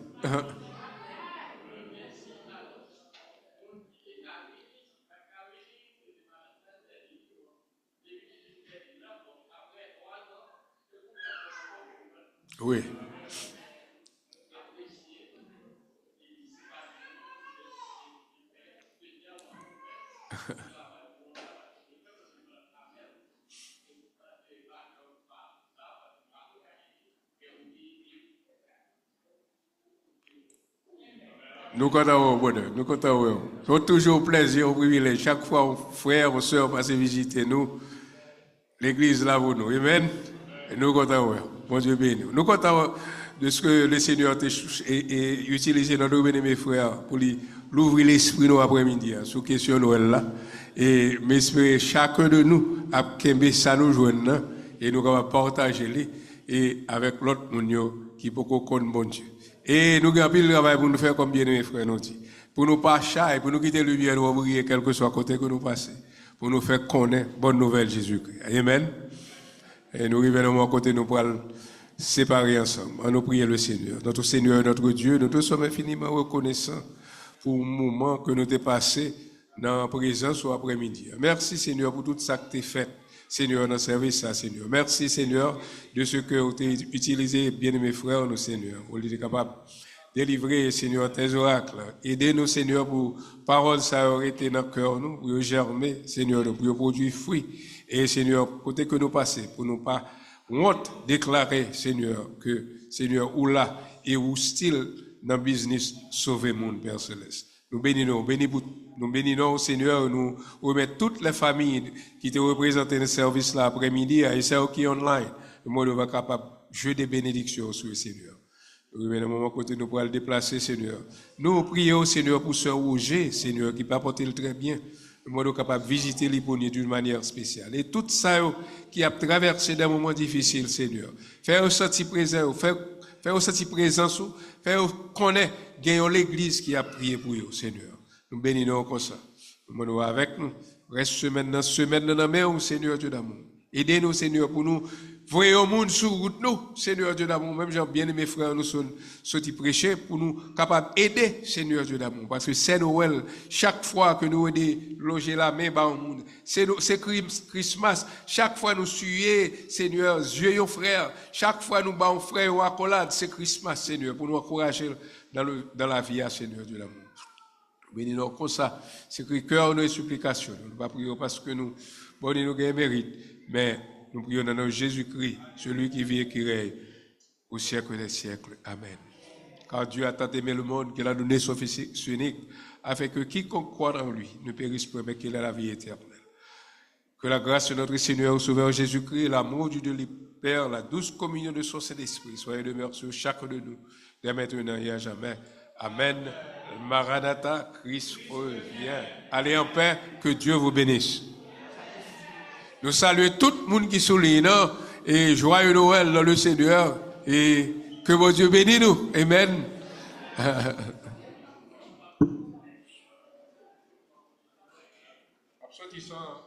Oui. Nous comptons au bonheur, nous comptons. C'est toujours plaisir, un privilège. Chaque fois, un frère, une soeur passe visiter nous, l'église là pour nous. Amen. Et nous comptons. Bon Dieu béni. Nous comptons de ce que le Seigneur a utilisé dans nos mes frères pour l'ouvrir l'esprit nous après-midi sur question Noël là. Et m'espérer chacun de nous a qu'aimer ça nous joindre et nous allons partager les et avec l'autre monde qui peut connaître bon Dieu. Et nous avons pile travail pour nous faire comme bien mes frères nous dit. Pour nous pas chai, pour nous quitter le bien, nous ouvrir quel que soit côté que nous passons. Pour nous faire connaître bonne nouvelle Jésus-Christ. Amen. Et nous revenons à côté, nous pourrons séparer ensemble. On nous prier le Seigneur. Notre Seigneur, notre Dieu, nous te sommes infiniment reconnaissants pour le moment que nous t'ai passé dans la présence ou après-midi. Merci Seigneur pour tout ça que tu as fait. Seigneur, dans le service, Seigneur. Merci, Seigneur, de ce que tu as utilisé, bien-aimés frères, nous, Seigneur. Pour être capable de délivrer, Seigneur, tes oracles. Aidez-nous, Seigneur, pour paroles, ça aurait été dans le cœur, nous, pour germer, Seigneur, pour produire fruit. Et, Seigneur, côté que nous passons, pour nous pas honte déclarer, Seigneur, que, Seigneur, ou là, et ou style dans le business, sauver le monde, Père Céleste. Nous bénissons, Seigneur, nous remettons toutes les familles qui te représentent dans le service là après-midi et celles qui sont online. Nous sommes capables de jouer des bénédictions sur le Seigneur. Nous remettons un moment côté nous pour le déplacer, Seigneur. Nous prions, Seigneur, pour Sœur Roger, Seigneur, qui peut porter le très bien. Nous sommes capables de visiter les poignets d'une manière spéciale. Et tout ça qui a traversé des moments difficiles, Seigneur. Faire ressentir présent, faire ressentir présence, faire connaître, gagnons l'église qui a prié pour eux, Seigneur. Nous bénissons comme ça. Nous sommes avec nous. Reste semaine dans la main, Seigneur Dieu d'amour. Aidez-nous, Seigneur, pour nous voyons au monde sur route, nous, Seigneur Dieu d'amour. Même j'ai bien aimé frères, nous sommes sortis prêcher pour nous capables d'aider, Seigneur Dieu d'amour. Parce que c'est Noël. Chaque fois que nous aidons loger la main dans le monde, c'est Christmas. Chaque fois nous suivons, Seigneur, yeux frères. Chaque fois nous battons frères ou accolades, c'est Christmas, Seigneur, pour nous encourager dans la vie, Seigneur Dieu d'amour. Bénis-nous comme ça. C'est que cœur nos supplications. Nous ne pas prier parce que nous, bon, nous gagnons mérite. Mais nous prions dans notre Jésus-Christ, celui qui vit et qui règne au siècle des siècles. Amen. Car Dieu a tant aimé le monde qu'il a donné son Fils unique, afin que quiconque croit en lui ne périsse pas, mais qu'il ait la vie éternelle. Que la grâce de notre Seigneur, Sauveur Jésus-Christ, l'amour du Dieu le Père, la douce communion de son Saint-Esprit, soit et demeure sur chacun de nous, dès maintenant et à jamais. Amen. Maranatha, Christ revient. Allez en paix, que Dieu vous bénisse. Nous saluons tout le monde qui souligne et joyeux Noël dans le Seigneur et que mon Dieu bénisse nous. Amen. Absolument.